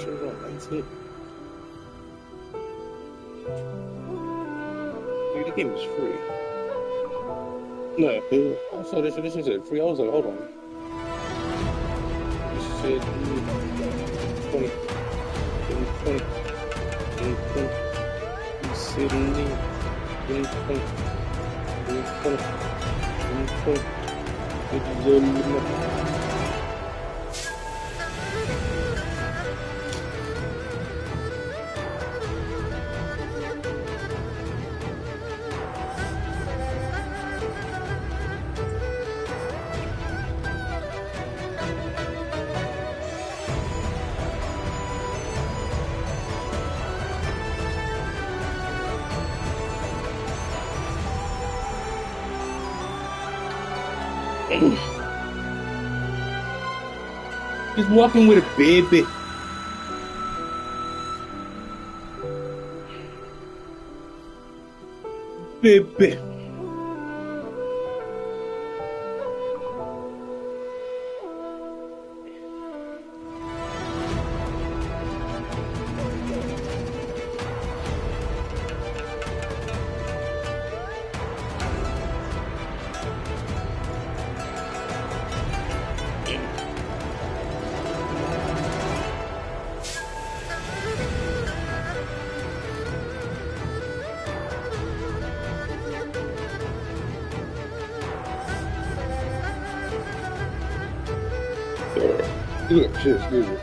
features on. That's it. Dude, the game is free. No, I saw this edition said free. I was like, hold on. This said 20, 20, 20. He's sitting there. 20, 20. He's walking with a baby. Baby. Look, shit, excuse me.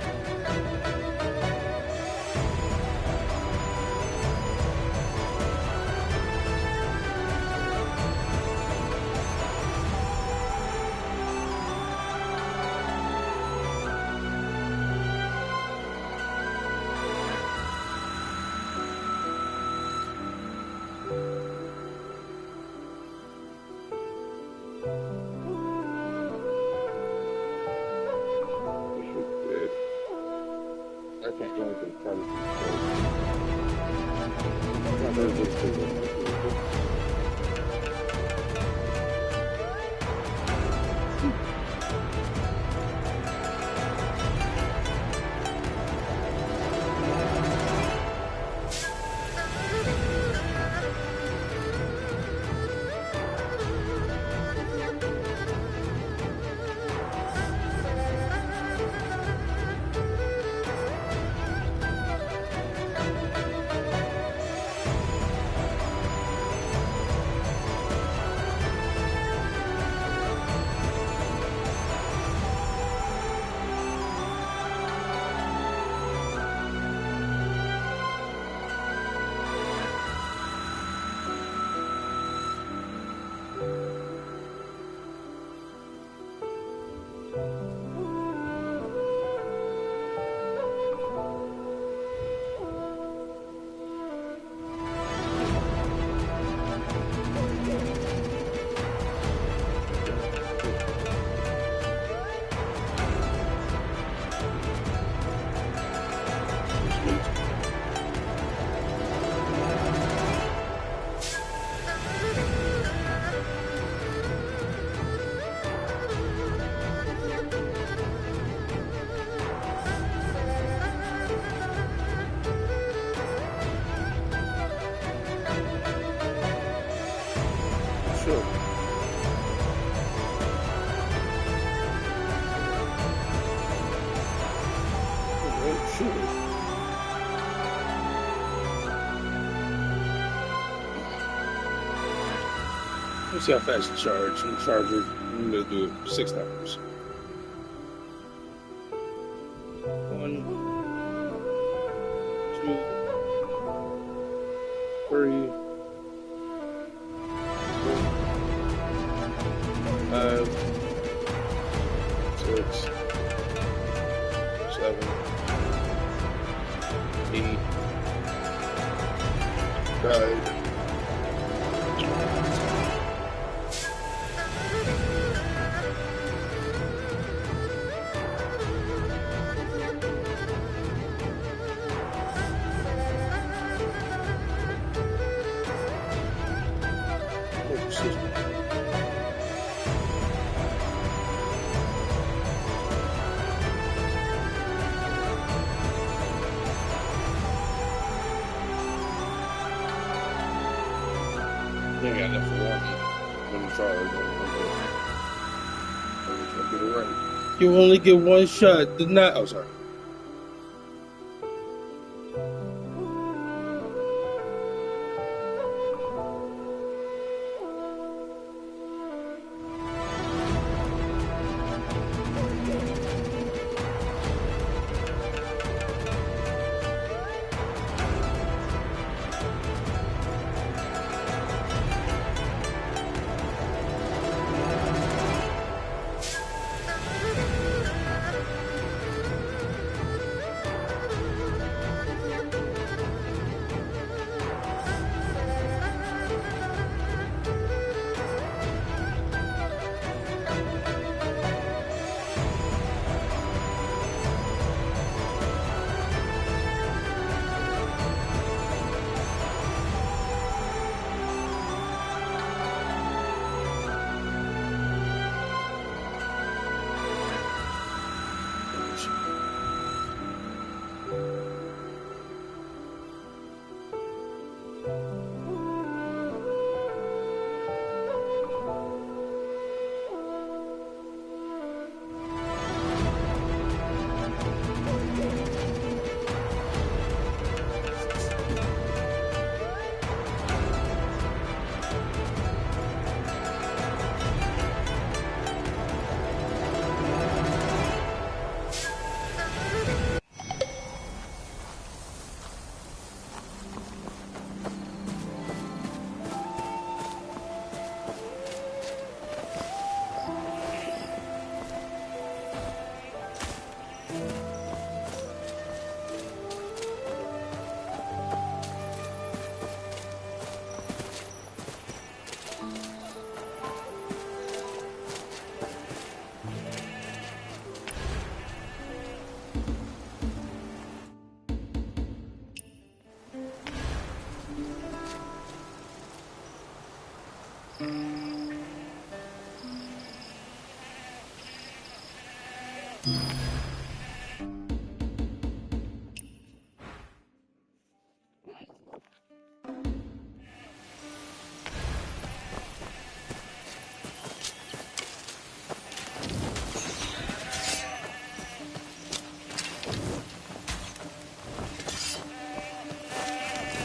Let's see how fast you charge. And charger, I'm gonna do it 6 times. 1, 2, 3, 4, 5, 6, 7, 8, 9. They got enough for one. When you charge, get it right. You only get one shot. Did not. Oh, sorry.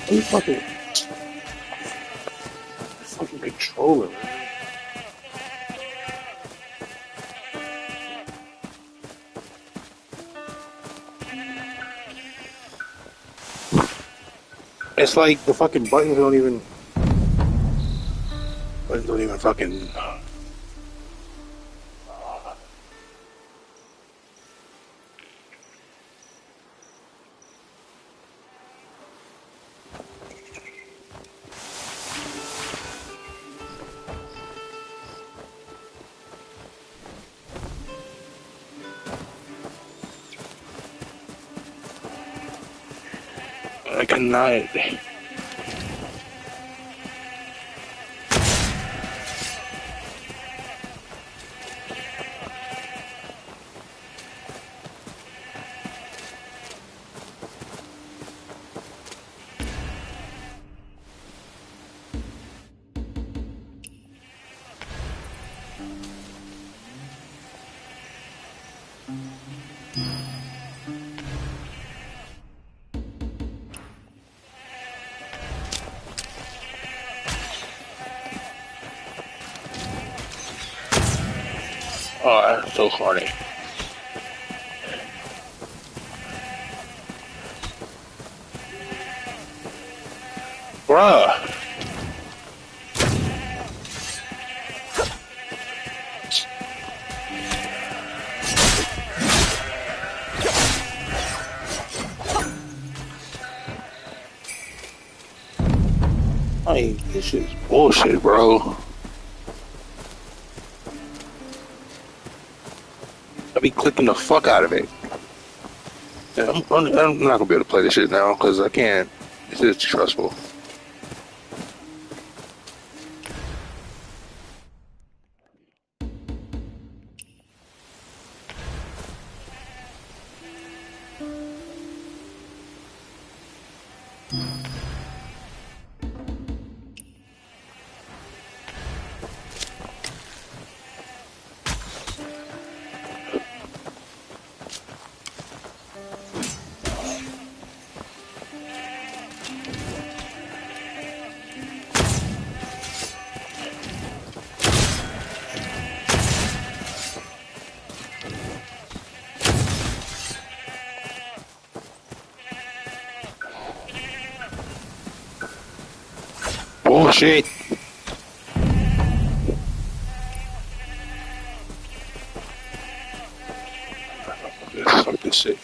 You fucking controller, man. It's like the fucking buttons don't even fucking. I cannot. Oh, that's so corny. Bruh. I mean, this shit is bullshit, bro. I be clicking the fuck out of it. Yeah, I'm not gonna be able to play this shit now because I can't. This is stressful. Oh shit! Fuck this shit.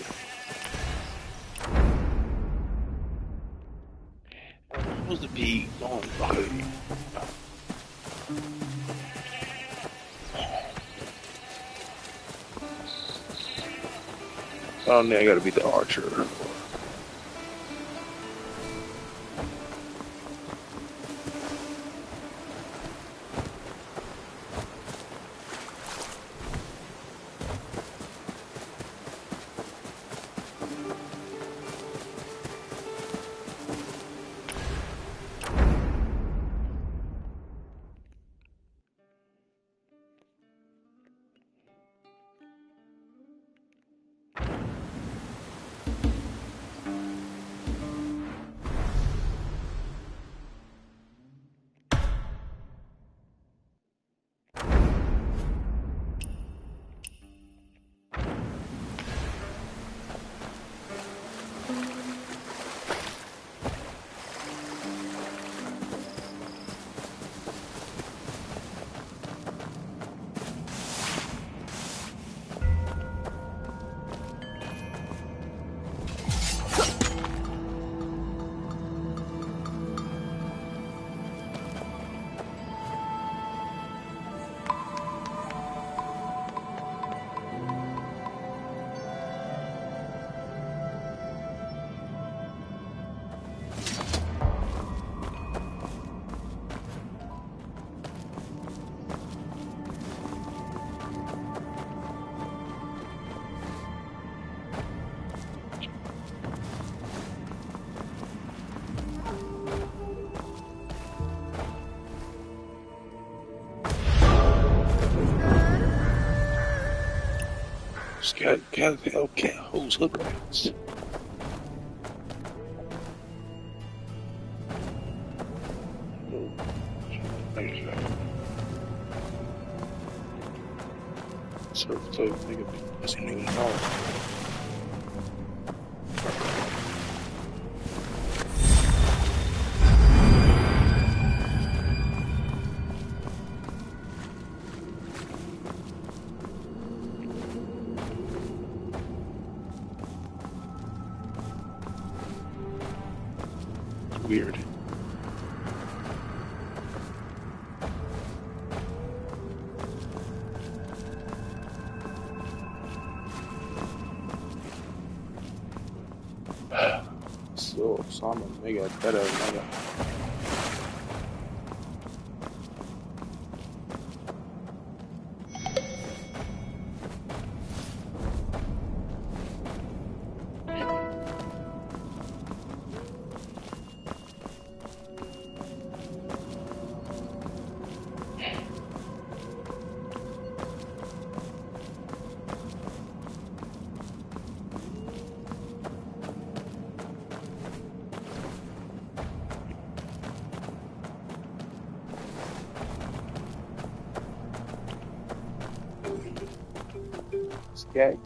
I'm supposed to be going. Okay. Oh, now I gotta be the archer. Cat help cat hoes hook rats. Surf type nigga, pussy nigga, no. Weird. So, Simon, nigga, better, nigga.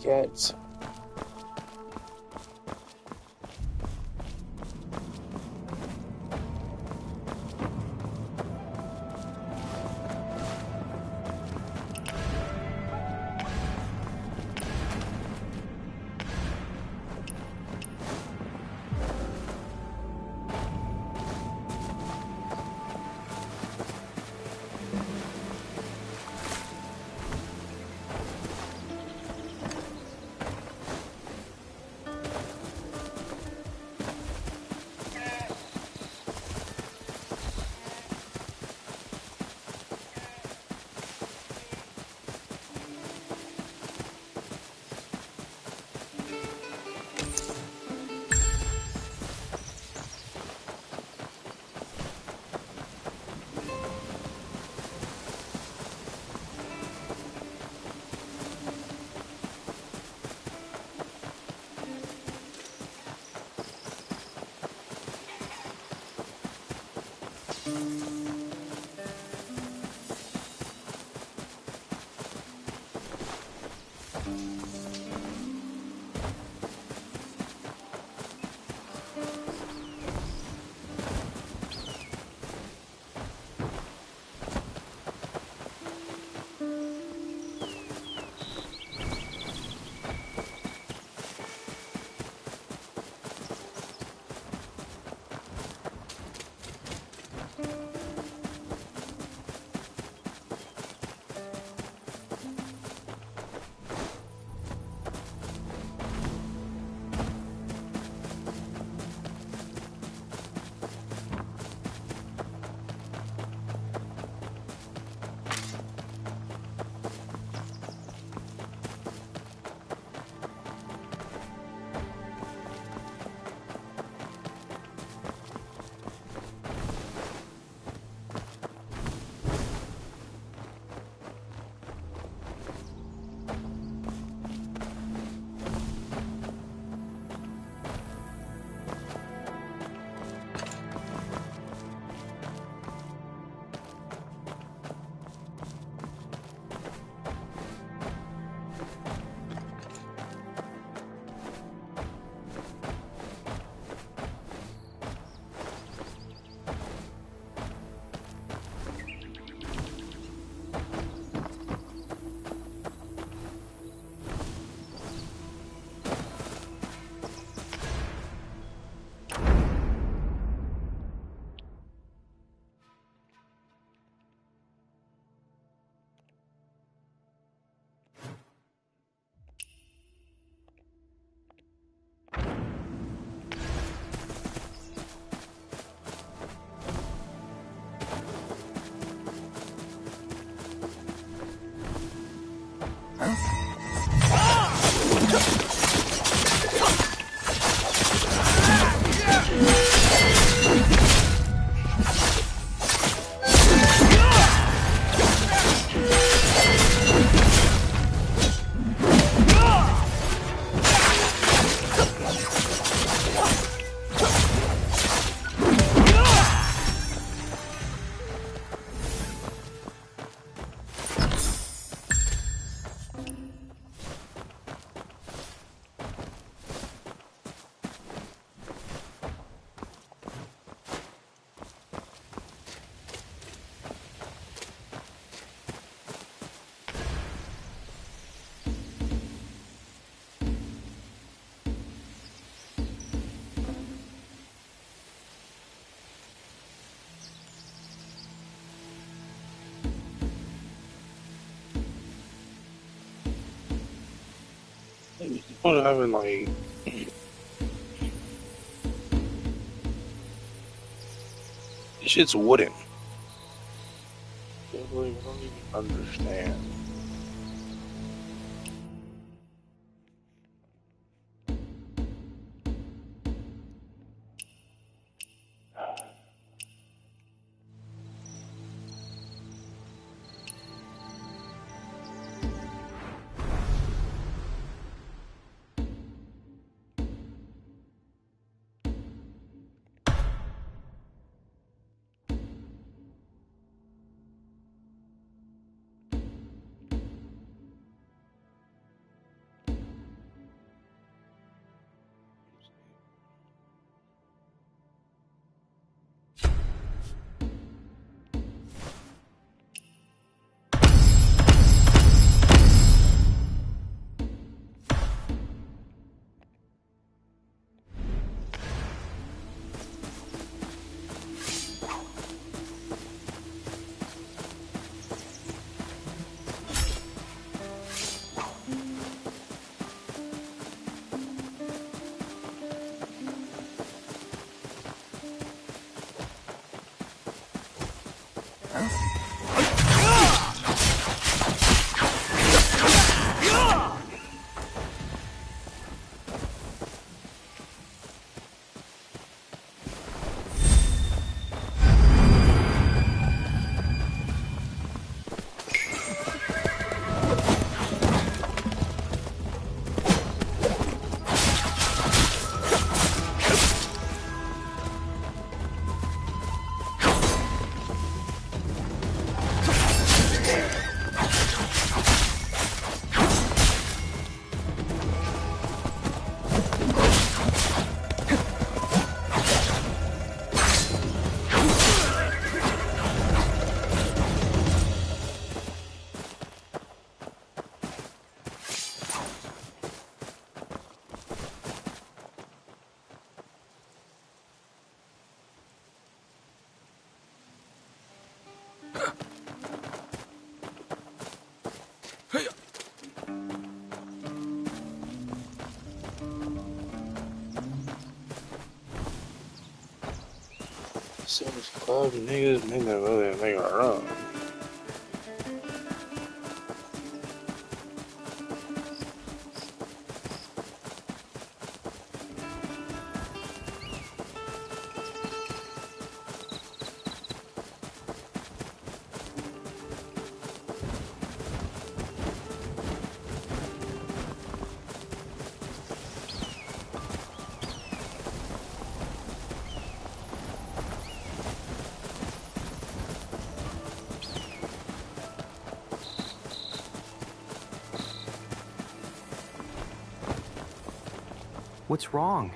Cats. What happened? Like, this shit's wooden. I don't even understand. Seems club niggas make that really make a run. What's wrong?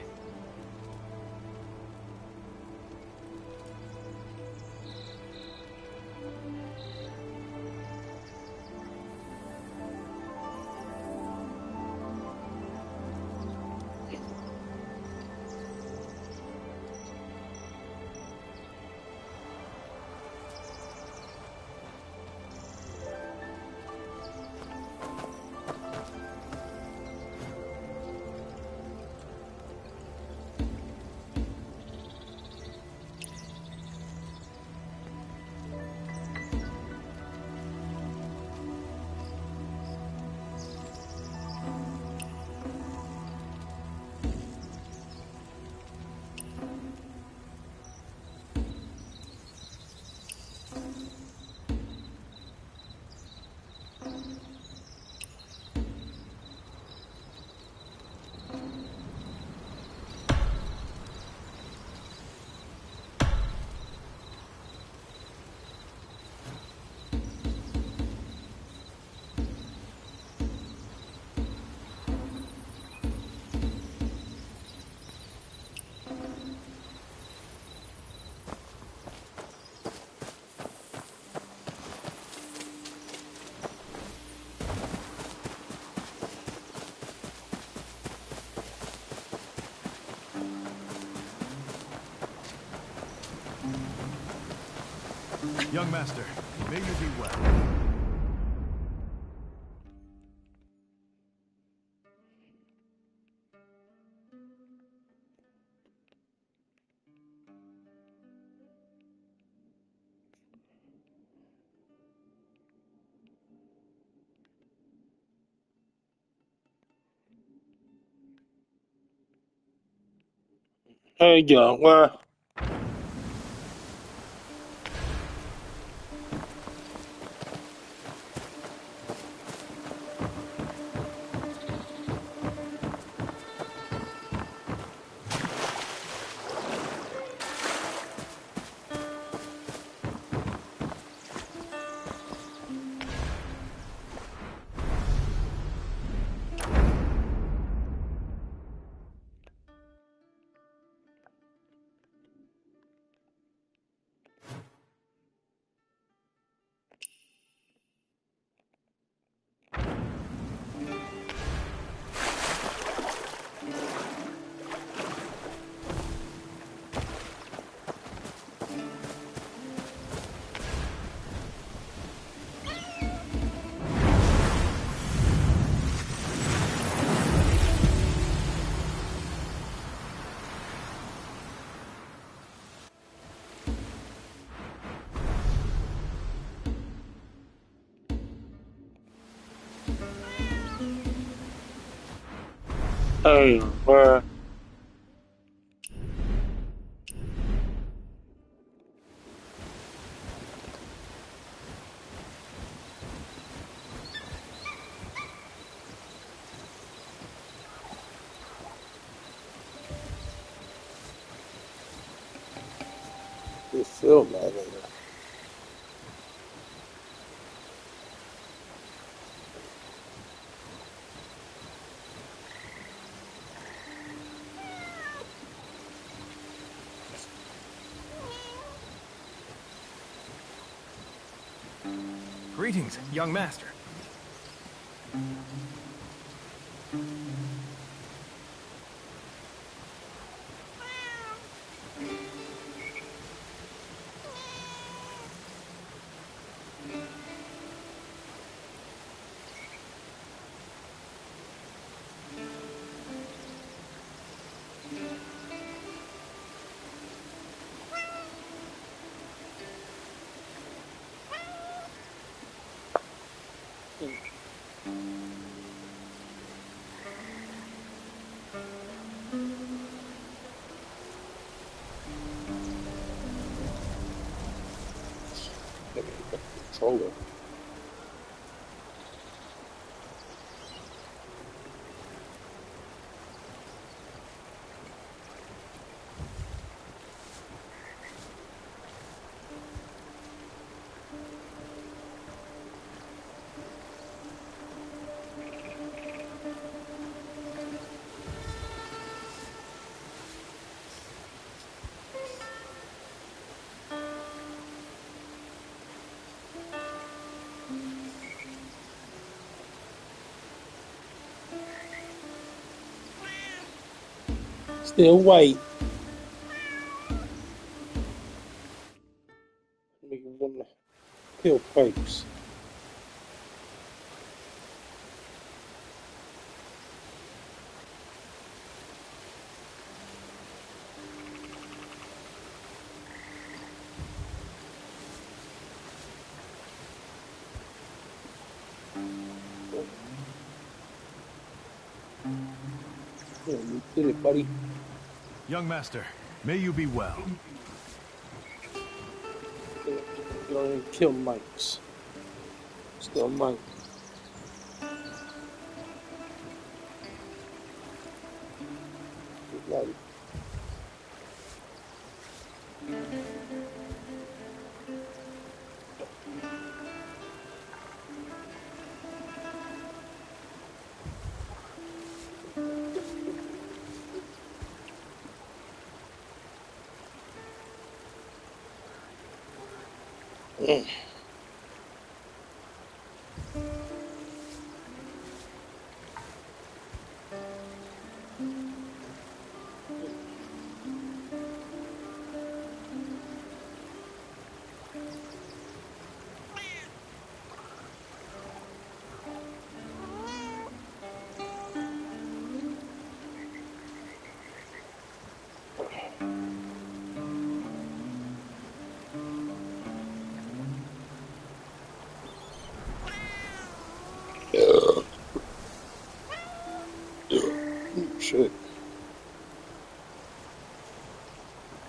Young master, may you be well. Hey, young, well, hey, well. This film, man. Greetings, young master. Controller. Still white. Make them want to kill pipes. Yeah, you did it, buddy. Young master, may you be well. You don't even kill mics. Still Mike. Like,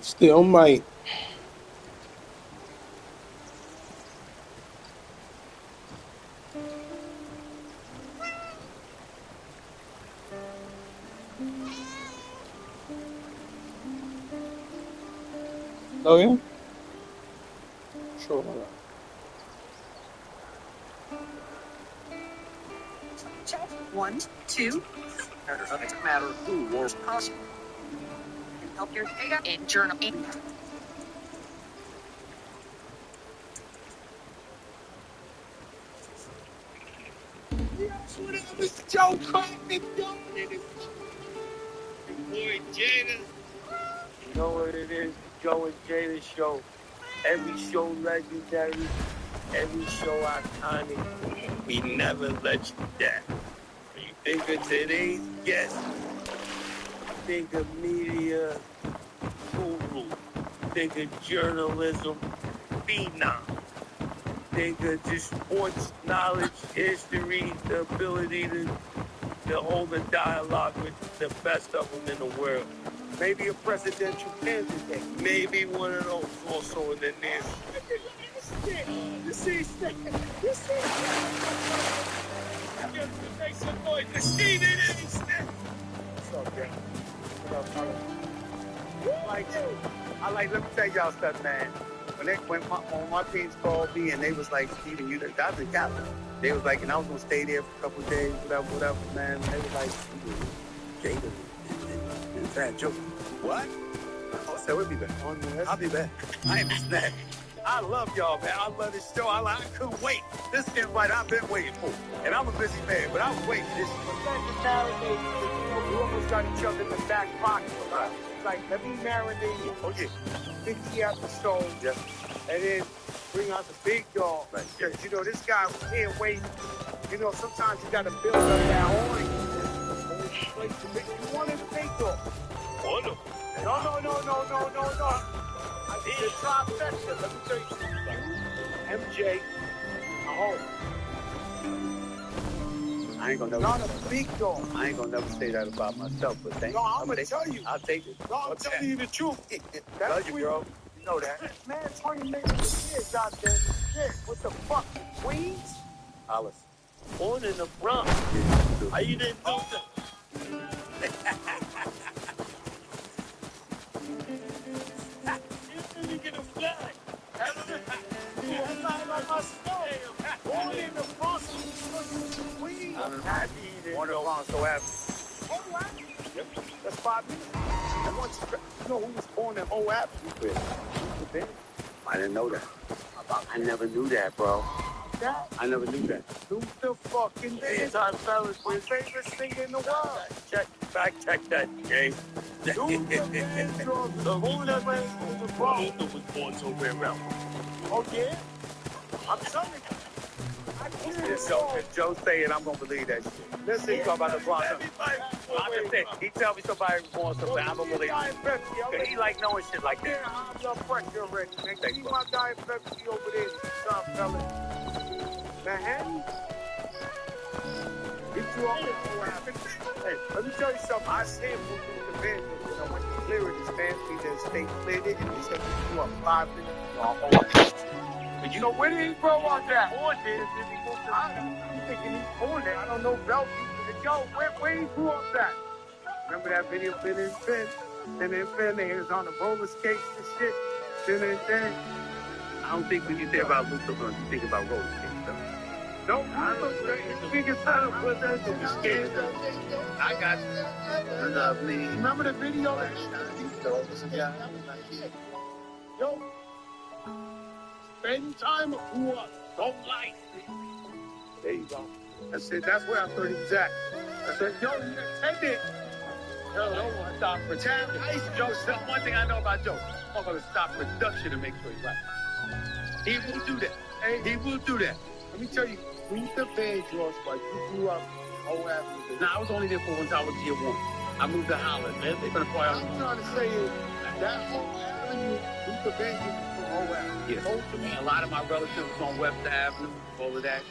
Still might. Oh yeah? Sure, why not? Check 1, 2. Doesn't matter who or possible. Help your data in journal. Mr. Joe Coffin doing it. Boy Jada. You know what it is, the Joe and Jada show. Every show legendary, every show iconic. We never let you down. When you think of today's guest, think of media guru, think of journalism phenom, think of just sports knowledge, history, the ability to hold a dialogue with the best of them in the world. Maybe a presidential candidate. Maybe one of those also in the near. You see, make some noise. The scene it is. What's up, gang? What up, brother? Let me tell y'all something, man. When my teams called me and they was like, Steven, you the guys in Cali. They was like, and I was gonna stay there for a couple of days, whatever, man. And they was like, Jada, is that joke? What? I said, we'll be back. I'll be back. I ain't missing that. I love y'all, man. I love this show. I couldn't wait. This invite I've been waiting for. And I'm a busy man, but I was waiting. This we almost got each other in the back pocket. It's like, let me marinate you. Oh, yeah. 50 episodes. Yeah. And then bring out the big dog. Right. Because, this guy, we can't wait. Sometimes you got to build up that audience. You wanted the big dog. No. I did a trifecta. Let me tell you something. MJ, I ain't gonna never. Not a big dog. I ain't gonna never say that about myself, but thank you. I'm gonna tell you. I'll take it. No, I'm telling you the truth. That's you, bro. You know that. Man, 20 minutes a year, goddamn shit. What the fuck? Queens? Alice. Born in the Bronx. How you didn't know that? You didn't get a flag. That's not like my story. Born in the Bronx. Queens. I'm happy. Born in the Bronx, so happy. Oh, wow. Yep. That's 5 minutes. And once you know who was born in OAP? I didn't know that. I never knew that, bro. I never knew that. Who's the fucking best? Fellas, my favorite singer in the world. Fact check that, Jay. The woman that was born was somewhere else. Oh, yeah? I'm telling you. If Joe say it, I'm going to believe that shit. Listen, you talk about the Bronx. He tell me somebody was born somewhere, I'm going to believe it. He like knowing shit like that. Yeah, I'm your pressure already, man. See my guy in Pepsi over there, Tom Fellas. Manhattan? Get you off the Hey, let me tell you something. I said from the band, I went to clear it. His fans need to stay cleared it, and he said, you up 5 minutes. But you know, where did he grow up at? On there, I'm thinking he's born there. I don't know Belt. Yo, where he grew up at? Remember that video, Finn and Finn? Finn and Finn, they was on the roller skates and shit. Finn and Finn. I don't think when you think about Luther, you think about roller skates. No, I got you. Lovely. Remember the video? Yo, spend time with who don't like me. There you go. I said, that's where I thought he was at. I said, yo, you attended. Yo, I stop production. Joe, one thing I know about Joe, I'm going to stop production to make sure he's right. He will do that. He will do that. Let me tell you, who's the band, George, but you grew up whole avenue. Now, I was only there for once I was year one. I moved to Holland, man. They've been a part of. I'm trying to say is that whole avenue, who's the band you from whole avenue? Yes. A lot of my relatives was on West Avenue, all of that.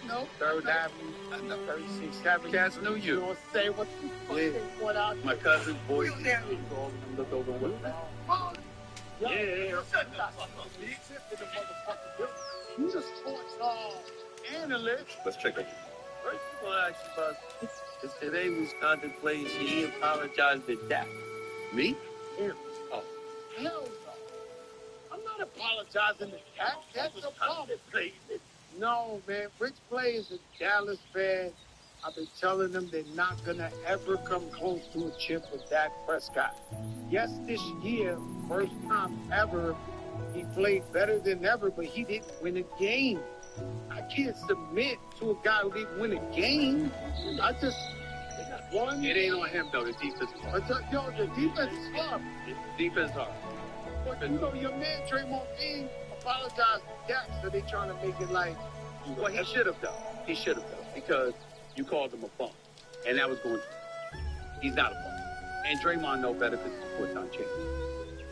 No, Third Avenue, 36th Avenue. Cats knew you. You don't say what the fuck they want out. My cousin's boy. Look over with that. Yeah. Shut the fuck up. He existed the motherfucker. You just sports analyst. Let's check it. First of all, actually, about today was contemplating he apologized to Dak. Me? Him. Oh. Hell no. I'm not apologizing to Dak. That's a problem. No, man. Rich Play is a Dallas fan. I've been telling them they're not going to ever come close to a chip with Dak Prescott. Yes, this year, first time ever, he played better than ever, but he didn't win a game. I can't submit to a guy who didn't win a game. I just won. It ain't on him, though. The defense is hard. Yo, the defense is hard. The defense is hard. But, you know, your man, Draymond Green, apologized to Dak, so they trying to make it like... Well, he should have done. He should have done. Because you called him a bum. And that was going to... He's not a bum. And Draymond know better because he's a four-time champion.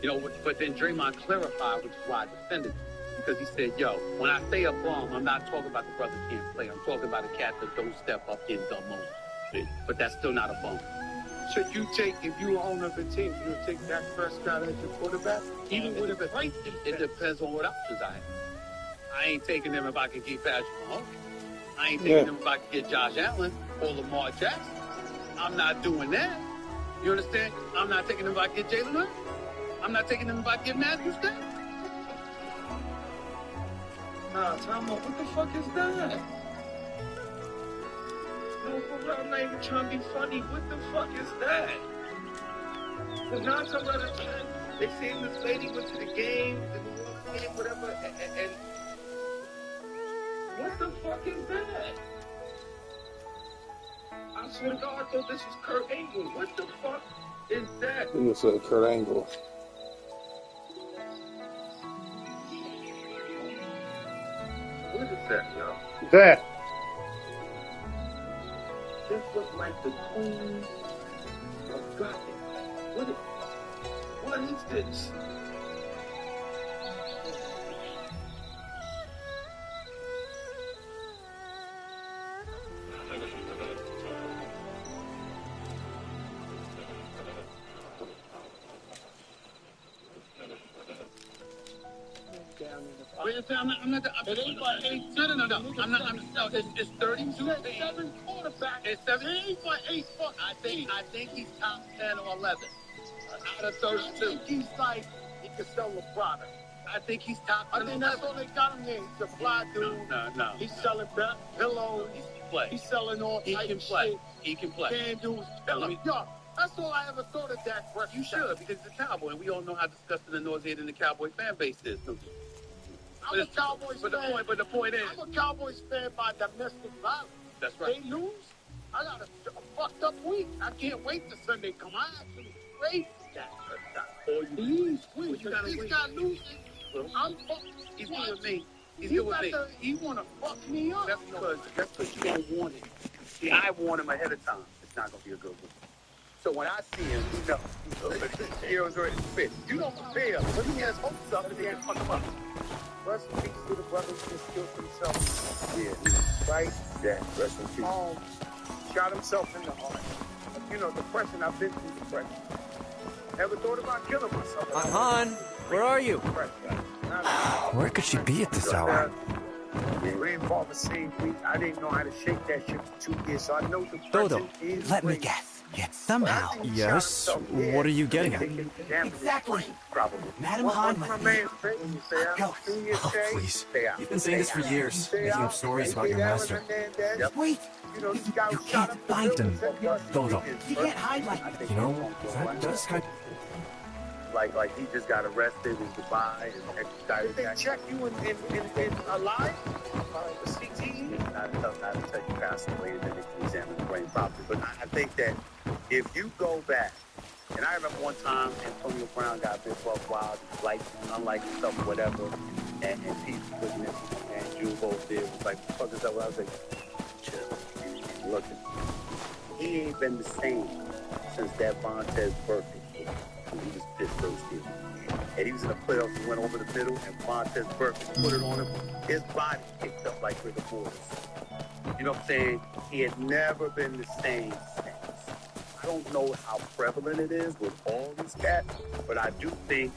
You know, but then Draymond clarified, which is why I defended him. Because he said, yo, when I say a bum, I'm not talking about the brother can't play. I'm talking about a cat that don't step up in the moment. But that's still not a bum. Should you take, if you own of the team, you would take Dak Prescott as your quarterback? Even with a great defense? It depends on what options I have. I ain't taking them if I can get Patrick Mahomes. I ain't taking them if I can get Josh Allen or Lamar Jackson. I'm not doing that. You understand? I'm not taking them if I can get Jalen Hurts. I'm not taking them if I can get Matthew Stafford. Nah, Tom, what the fuck is that? No, for real, I'm not even trying to be funny. What the fuck is that? Because 9 times out of 10, they say this lady went to the game, whatever, and what the fuck is that? I swear to God, I thought this was Kurt Angle. What the fuck is that? It was Kurt Angle. What is that, yo? That. This looks like the Queen of Gotham. What is this? Wait, I'm not. It ain't by 8. No. I'm not. No, it's 32. It's 7 quarterback. It's 7. It ain't by 8 foot. I think he's top 10 or 11 out of 32. I think he's like he can sell a product. I think he's top 10. I think that's all they got him there. He's a fly dude. No. He's selling pillows. He can play. He's selling all type of shit. He can play. Can do his pillows. Yo, that's all I ever thought of Dak Prescott. You should, because he's a Cowboy, and we all know how disgusting and nauseating the Cowboy fan base is. I'm a Cowboys fan. But the point is, I'm a Cowboys fan by domestic violence. That's right. They lose, I got a fucked up week. I can't wait till Sunday come. I actually praise that. Please, you gotta wait. This guy losing. I'm fucked. He's good with me. He's good with me. He wanna fuck me up. That's because you don't want it. See, I warn him ahead of time. It's not gonna be a good one. So when I see him, you know, he was ready to spit. You don't prepare, but he has hopes up and he has fuck him up. Rest in peace to the brother who just killed himself. Yeah. Right? Yeah, rest in peace. Shot himself in the heart. You know, depression, I've been through depression. Never thought about killing myself. Han, where are you? Where could she be at this hour? Grandfather saved me. I didn't know how to shake that shit for 2 years, so I know depression Dodo, is let me real. guess. Yet somehow. Yes? What are you getting at? Exactly. Probably. Madam Han, My man's face, you say, Go. Oh, please. You've been saying this for years, making up stories about your master. Wait. You can't find him. Dodo. You can't hide like that. You know, that does kind like he just got arrested in Dubai and extradited. Did they check you in alive? The CTE? Not to tell you passed away and then they can examine the brain properly. But I think that if you go back, and I remember one time Antonio Brown got a bit buck wild, like unlike himself, whatever, and Pete was looking at him, and Jules both did was like, what the fuck is that? What I was like, chill, looking. He ain't been the same since that Vontaze birthday. He was Pittsburgh's kid. And he was in the playoffs, he went over the middle, and Vontaze Burfict put it on him. His body kicked up like rigor mortis. You know what I'm saying? He had never been the same since. I don't know how prevalent it is with all these cats, but I do think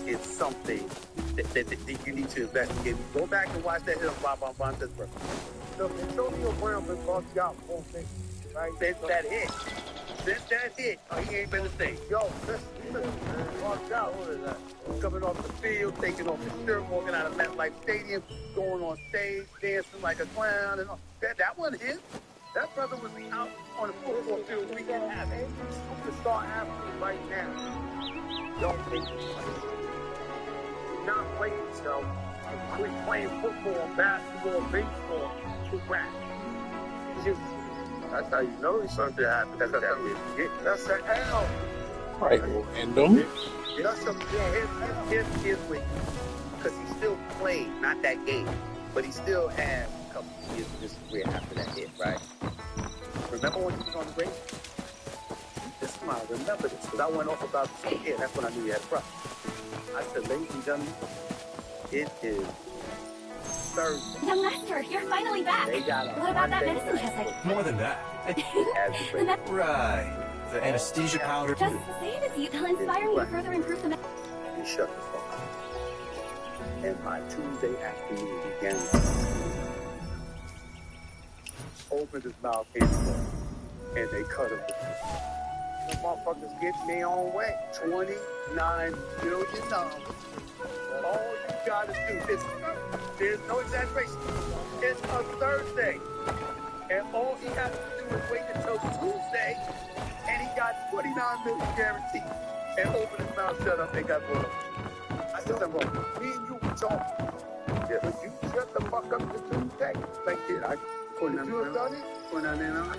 it's something that you need to investigate. Go back and watch that hit Rob on Vontae's birthday. Look, Antonio Brown been bumped out for me, right? Since that hit, he ain't been the same. Yo, listen, bumped out. What is that? Coming off the field, taking off his shirt, walking out of MetLife Stadium, going on stage, dancing like a clown, and all. That wasn't him. That brother was out on the football field. We can have a superstar athlete right now. Don't make it. Not playing himself. Quit playing football, basketball, baseball, to rap. Just, that's how you know something happened. That's that's an L. Right, random. That's a his way. Because he still played, not that game, but he still had a couple of years of his career after that hit, right? Remember when he was on the radio? This is why I remember this, because I went off about the same hit. That's when I knew he had a problem. I said, ladies and gentlemen, it is Thursday. Young Master, you're finally back. What about that medicine test? More than that. Right. The anesthesia powder. Just the same as you. They'll inspire me to further improve the medicine. He shut the fuck up. And by Tuesday afternoon, he began opened his mouth and they cut him. The motherfuckers getting their own way. $29 billion. All you gotta do is, there's no exaggeration, it's a Thursday. And all he has to do is wait until Tuesday, and he got $29 million guaranteed. And open his mouth, shut up, they got rolled. I said, I'm wrong. Me and you were talking. Yeah, but you shut the fuck up to Tuesday. Like, yeah, would you have done it? I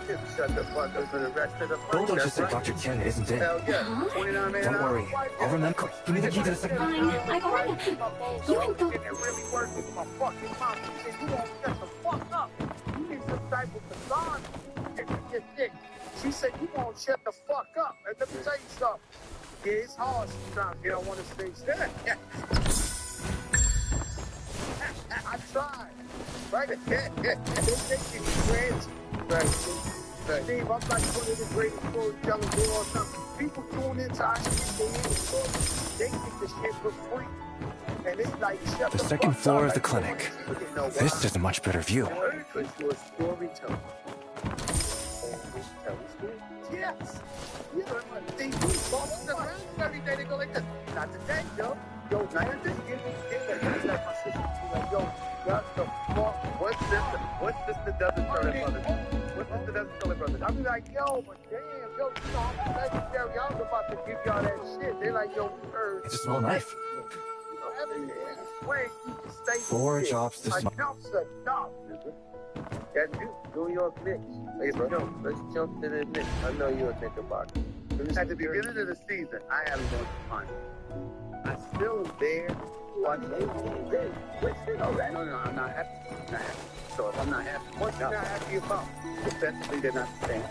couldn't shut the fuck up for the rest of the month. Bulldog just said Dr. Chen isn't in. Hell yeah. $29 million. Don't worry. I'll remember. Give me the key to the second. Fine, I've already. You can go. It really worked with my fucking mom. She said, you won't shut the fuck up. You need some type of facade if you get sick. She said, you won't shut the fuck up. And let me tell you something. Yeah, it's hard sometimes. You don't want to stay still. I tried. Right? They take you for granted. Right. Steve, I'm like one of the greatest storytellers of all time. People tune into our shit, they hear the story, they think the shit for free. And it's like, shut The the second fuck floor up. of the clinic. This is a much better view. Because you're a storyteller. Yes. You know, they do boss around every day. They go like this. Not today, yo. Yo, not today. Give me like my sister. She's like, yo, what the fuck? What sister doesn't tell her brother? What sister doesn't tell her brother? I be like, yo, but damn, yo, you know, I'm legendary. I was about to give y'all that shit. They like, yo, we heard. It's a small knife. Wait, you can stay 4 jobs this month. That's you, New York Knicks. Let's jump to the Knicks. I know you're a Knickerbocker. At the beginning of the season, I haven't gone to find it. I'm still there. No, I'm not happy. So if I'm not happy, what's not happy about? Defensively, they're not the same.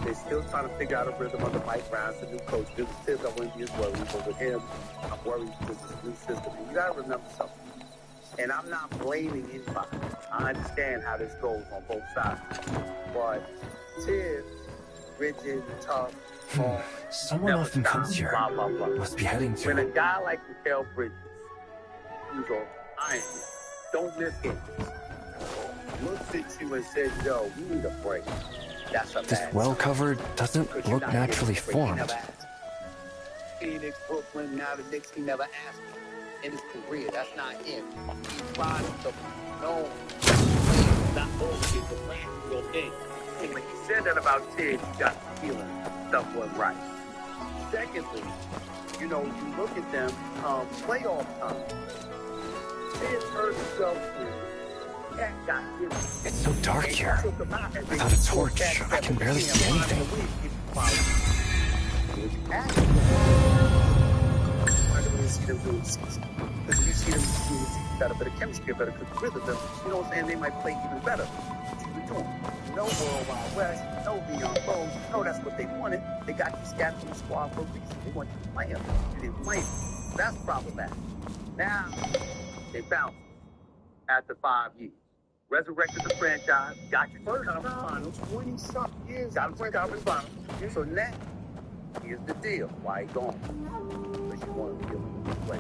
They're still trying to figure out a rhythm under Mike Brown, the new coach. This is I wouldn't be as worried, but with him, I'm worried because it's a new system. And you got to remember something. And I'm not blaming anybody. I understand how this goes on both sides. But Tibbs, rigid, tough, Someone often comes here. Blah, blah, blah. Must be heading to. When a guy like Mikael Bridges, who's on iron, don't miss games, looks at you and says, yo, we need a break. That's a This bad well-covered doesn't look naturally formed. Phoenix, Brooklyn, now the Knicks, he never asked me. In his career, that's not him. He's trying to know. Not always the plan real thing. And when he said that about Ted, you got the feeling stuff wasn't right. Secondly, you know, you look at them, playoff time. Ted hurt himself with that got him. It's so dark here. Without a torch, I can barely see anything. See them doing season. Because you see them doing season better, better chemistry, better rhythm. You know what I'm saying? They might play even better. What you been doing? No World Wild West, no Leon Rose. No, that's what they wanted. They got these cats in the squad for a reason. They want you to play them. You didn't play them. That's problematic. Now, they bounce after 5 years. resurrected the franchise, got you to the conference finals. 20-something years. Got him to the conference finals. So now, here's the deal. Why he gone? Because you want to be able to play.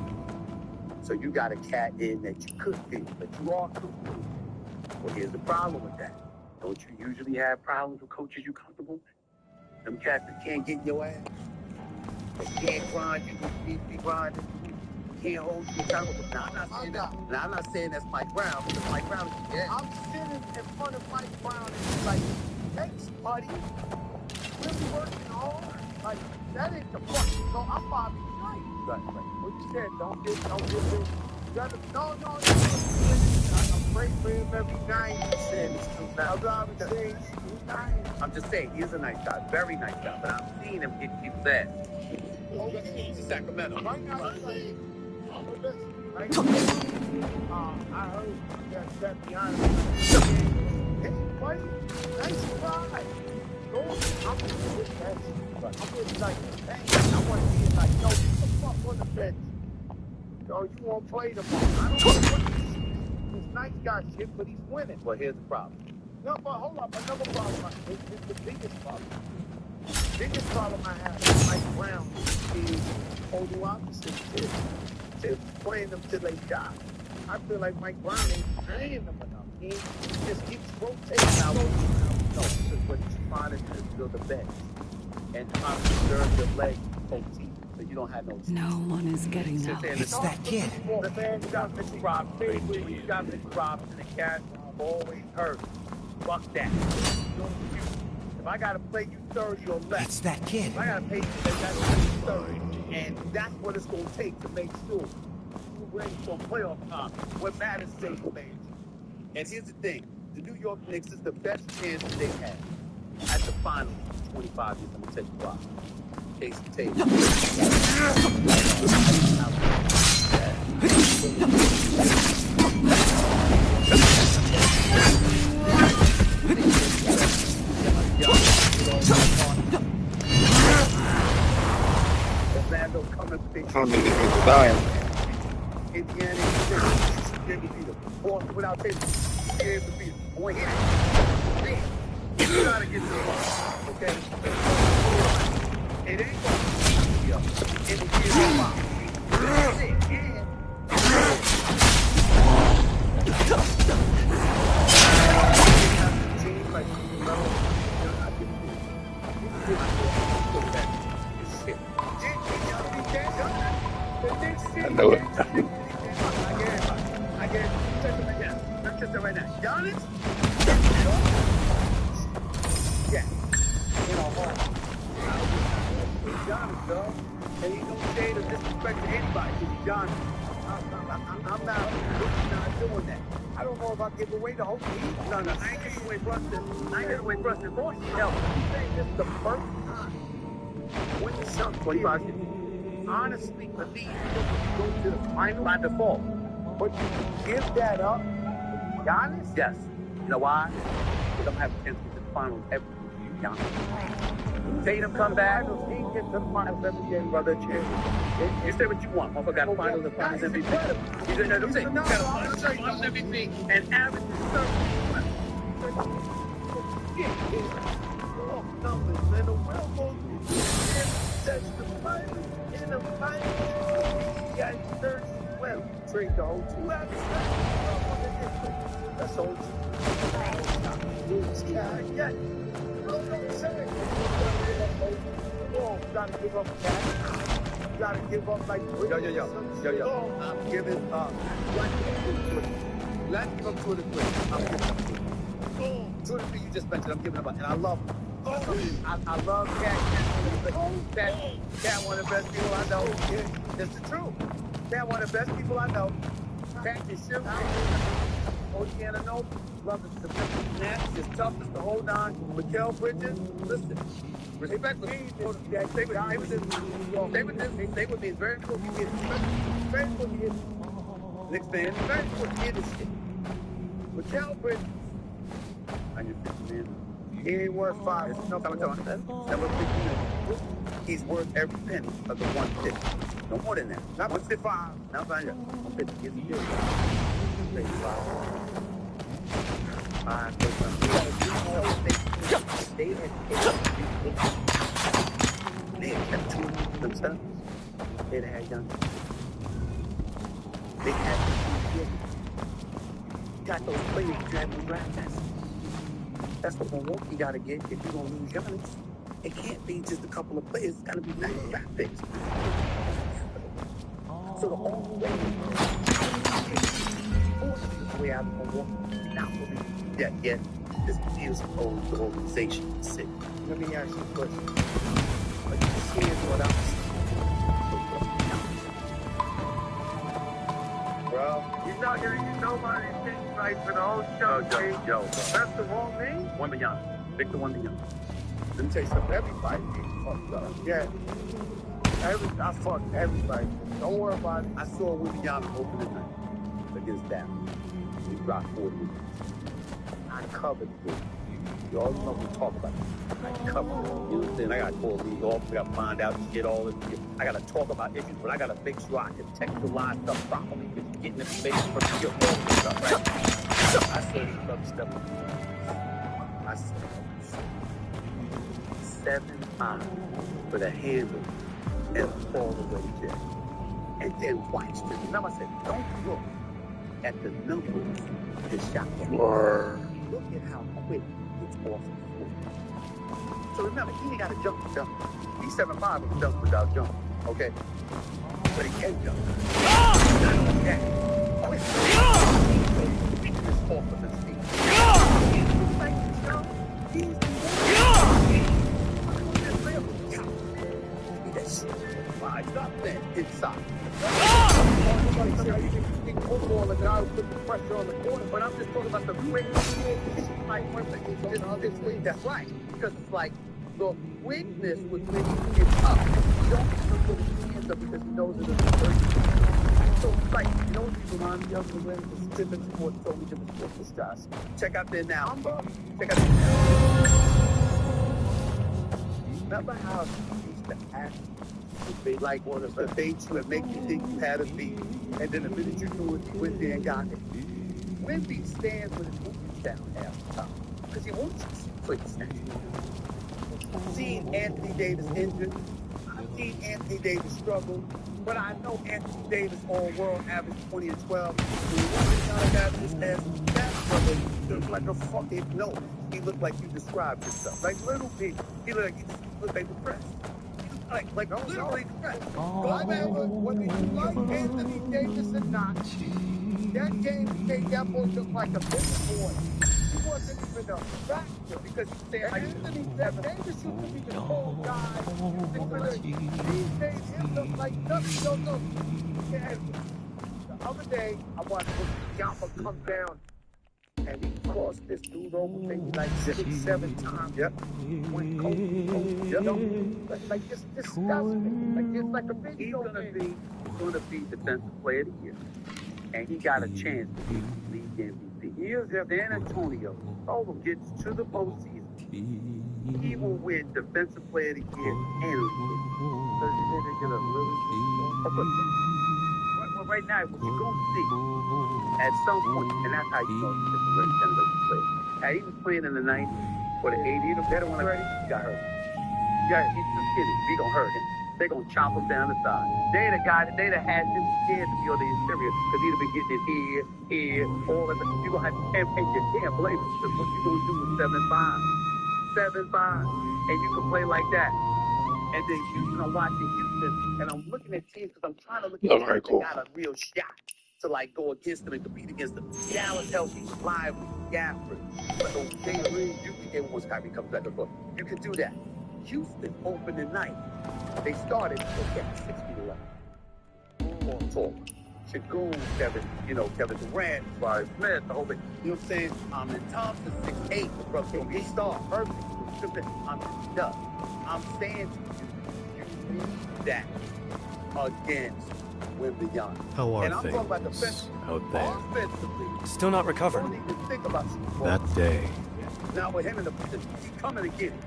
So you got a cat in that you could be, but you are could be. Well, here's the problem with that. Don't you usually have problems with coaches you comfortable with? Them cats that can't get your ass. They can't grind you when you need to be grinding. Can't hold you accountable. Now, I'm not saying that. Now, I'm not saying that's Mike Brown, because Mike Brown is I'm sitting in front of Mike Brown and he's like, thanks, buddy. Really working hard. Like, that ain't the fuck. So I'm Bobby Knight. Right. What you said, don't get this. No. I'm praying for him every night. I'm just saying, he's a nice guy, very nice guy, but I'm seeing him get people's ass. He's in Sacramento. Right now, I heard that behind him. Hey, buddy, nice try. Go, I'm with that. I'm with like, hey, I want to be like, yo, get the fuck on the bench. Yo, you won't play tomorrow. I don't know what this nice guy shit, but he's winning. Well, here's the problem. No, but hold up, another problem. It's the biggest problem. The biggest problem I have with Mike Brown is total opposite. To playing them till they die. I feel like Mike Brown ain't playing them enough. He just keeps rotating out. No, because what he's trying to do is build a bench and try to preserve your legs both teams, so you don't have no. No one is getting that. It's that kid. The man got Mr. Robinson. He's got Mr. Robinson and Cash always hurt. Fuck that. If I gotta play you 30 or less, It's that kid. if I gotta pay you, I gotta play you 30. And that's what it's gonna take to make sure you're ready for playoff time. What matters is safe players. And here's the thing: the New York Knicks is the best chance that they've had at the finals in 25 years. I'm gonna tell you why. Jason Tatum. Orlando coming big. Indiana, without Tatum, you're able to beat him. Boy, hit it. You gotta get to the ball, okay? It ain't going to be up in the year of five. That's it. I know it. I get it. Let's just right now. Giannis? Yeah. You know, Giannis, dog. And he don't say to disrespect to anybody. He's Giannis. I'm not doing that. I don't know if I give away the whole team. No, I ain't giving away Bruston. I ain't giving away Bruston. Hell, I'm saying this is the first time when the Suns 25 years. Honestly believe you go to the final by default. But you give that up, Giannis? Yes. You know why? Because I'm having a chance to get to the finals every year, Giannis. Tatum come back. He gets to the finals every year, brother. You say what you want. Motherfucker got finals and finals MVP. He's in there. Don't say. You got a finals MVP and average 30 points. Numbers, man. The well-known that's the finals. In the finals, he got 30 well. Trade the whole team. That's all. This guy, yeah. You gotta give up that. You gotta give up like. Yo. I'm giving up. Let's give up 2 of the 3. I'm giving up 2 of the 3 you just mentioned. I'm giving up, and I love them. I love Cat. Cat, one of the best people I know. It's the truth. Cat, one of the best people I know. Cat can shoot. Oceana knows. Love the best. It's tough as the hold on. Mikal Bridges, listen. Respect me. They would be very cool. Very cool. Next man, very cool. Mikal Bridges. I just think, man. He ain't worth 5. No, I'm talking about that. He's worth every penny of the 150. No more than that. Not 155. Now find out. 150. Yes, he is. 55. They had kept two themselves. They had young. They had to got those players driving draft. That's what Milwaukee got to get if you're going to lose Giannis. It can't be just a couple of players. It's got to be 9 draft picks. So the only way out of Milwaukee not believe that yet is feels old the organization is sick. Let me ask you a question. Are you seeing what I'm seeing? Bro, you're not gonna use nobody's thing right for the whole show. Yo, that's the wrong name? One Beyond. Victor One Beyond. Let me tell you something. Everybody gets fucked up. Yeah. I fucked everybody. Don't worry about it. I saw Willie Giannis opening night against Dallas. He dropped 40 minutes. I covered it. You always know we talk about it. I covered it. You know what I'm saying? I got to call league off. I got to find out shit all this shit. I got to talk about issues, but I got to make sure I can textualize stuff properly. Because you're getting information from your own stuff, right? I said some stuff. I said 7 times for the handle and fall away there. And then watch this. Now I said, don't look at the numbers of his shot. Look at how quick it's off the floor. So remember, he ain't got to jump to jump. He's 7'5" and jump without jump. Okay? But he can jump. Okay. Oh, it's weakness off of his feet. He's like this, yo. He's it's up there inside. Nobody said you can kick football and now put the pressure on the corner, but I'm just talking about the quickness. Like one thing is just this. That's right. Because it's like the quickness with when he gets up. You don't put his hands up because he knows it is a first. So it's like, you know what he reminds me of when the different sports told me different sports was guys. Check out there now. Check out there now. Remember how he used to act? They like one of the baits that make you think you had a beat, and then the minute you knew it, you went there and got it. Wemby stands with his movement down half the time because he wants to play the snatch. Seen Anthony Davis injured, I've seen Anthony Davis struggle, but I know Anthony Davis all-world average 20 and 12. That brother looked like a fucking no. He looked like you described yourself, like little bit. He looked like depressed. Like literally depressed. Whether you like Anthony Davis or not, that game made that boy look like a big boy. He wasn't even a factor because he said Anthony Davis used to be the tall guy. These days him look like nothing. No. The other day I watched Jamba come down and he crossed this dude over maybe like 6-7 times. Yep. When like this disgusting. Like it's like a video. He's gonna be defensive player of the year. And he got a chance to be league MVP. Here's San Antonio. Over gets to the postseason. He will win defensive player of the year and league. Right now, what you're going to see at some point, and that's how you know he's a great generation player. Now, he was playing in the 90s for the 80s. The better one already, he got hurt. He's too skinny. We gonna hurt him. They're gonna chop him down the side. They the guy that they had him scared to be on the interior because he'd have been getting his ear, all of it. You gonna have to, and you can't blame him because what you gonna do with 7'5", and you can play like that. And then I'm watching Houston, and I'm looking at teams because I'm trying to look at teams that got a real shot to like go against them and compete against them. Dallas healthy, Lively, Gafford, but Jalen Green, you can get once Kyrie comes back. You can do that. Houston opened the night. They started at 6 feet 11. On tall. Shagun, Kevin Durant, Barry Smith, the whole thing. You know what I'm saying? And Thompson 6'8", the brother. So he started perfect. I'm saying to you need that against Wembanyama. How are and I'm things talking about the out there? Offensively, Still not recovered. don't even think about That day. Now with him in the position, he's coming to get it.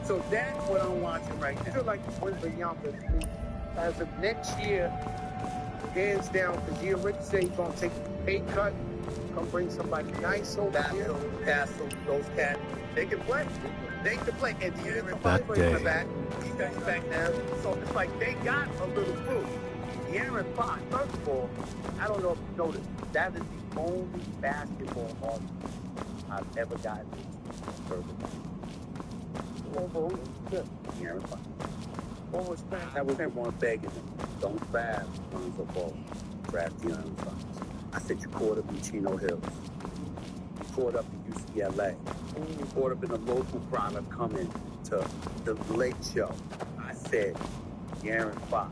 So that's what I'm watching right now. I feel like Wembanyama, as of next year, hands down, because he already said he's going to take a pay cut. Come bring somebody nice over here. Pass those cats. They can play. They can play. And That day. back. Defense back now. So it's like they got a little proof. Aaron Fox, first of all, I don't know if you noticed, that is the only basketball artist I've ever gotten Aaron Fox. Almost I was one begging him. Don't draft Lonzo Ball. Draft Aaron Fox. I said you caught up in Chino Hills. You caught up in UCLA. You caught up in a local product coming to the Late Show. I said, Aaron Fox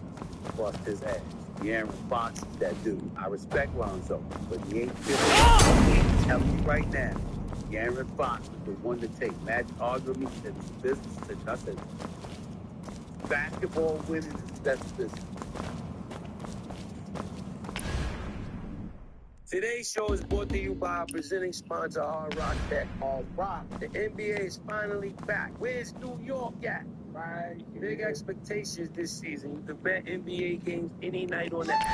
bust his ass. Aaron Fox is that dude. I respect Lonzo, but he ain't I'm telling you right now, Aaron Fox is the one to take. Magic argued me that it's business. And I said, basketball winning is that's business. Today's show is brought to you by our presenting sponsor, Hard Rock Bet. Hard Rock. The NBA is finally back. Where's New York at? Right. Big expectations this season. You can bet NBA games any night on the app.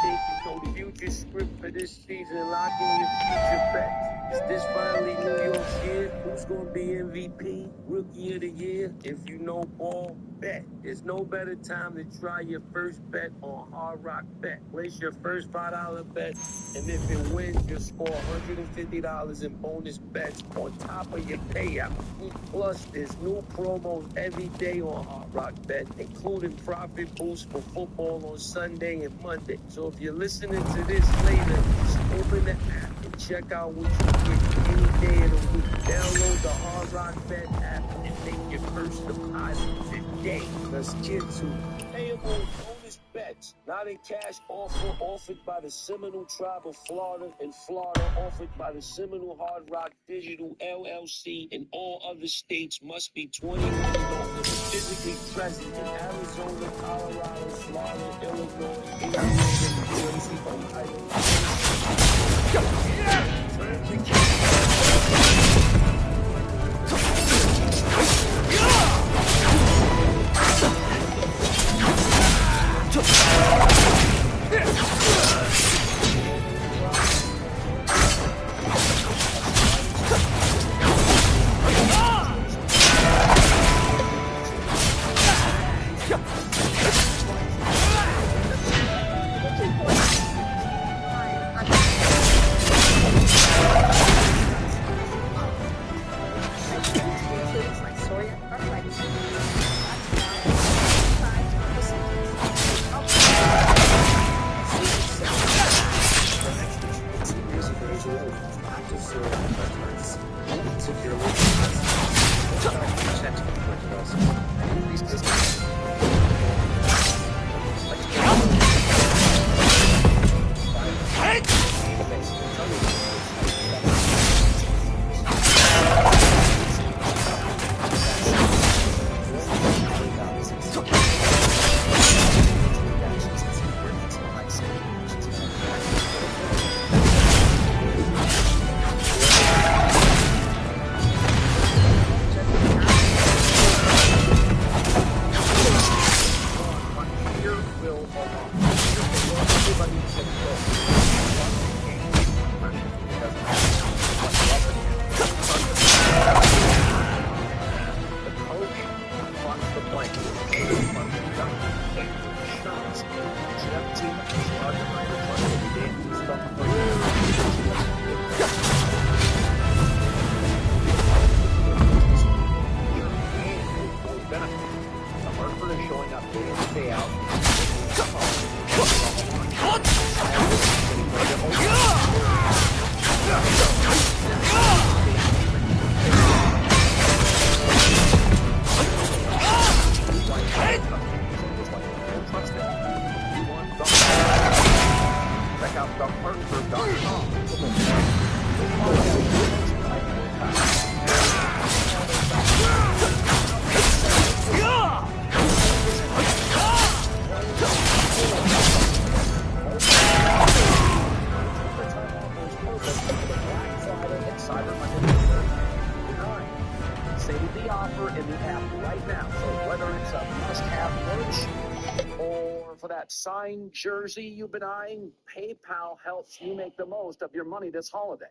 And you know the future script for this season. Lock in your future bets. Is this finally New York's year? Who's going to be MVP? Rookie of the year? If you know ball, bet. There's no better time to try your first bet on Hard Rock Bet. Place your first $5 bet, and if it wins, you'll score $150 in bonus bets on top of your payout. Plus, there's new promos every day on Hard Rock Bet, including profit boosts for football on Sunday and Monday. So if you're listening to this later, just open the app and check out what you get any day of the week. Download the Hard Rock Bet app and make your first deposit today. Let's get to payable bonus bets, not in cash offer, offered by the Seminole Tribe of Florida, in Florida, offered by the Seminole Hard Rock Digital LLC, and all other states must be 21 and older, physically present in Arizona, Colorado, Florida, Illinois, Indiana, New Jersey, That signed jersey you've been eyeing? PayPal helps you make the most of your money this holiday.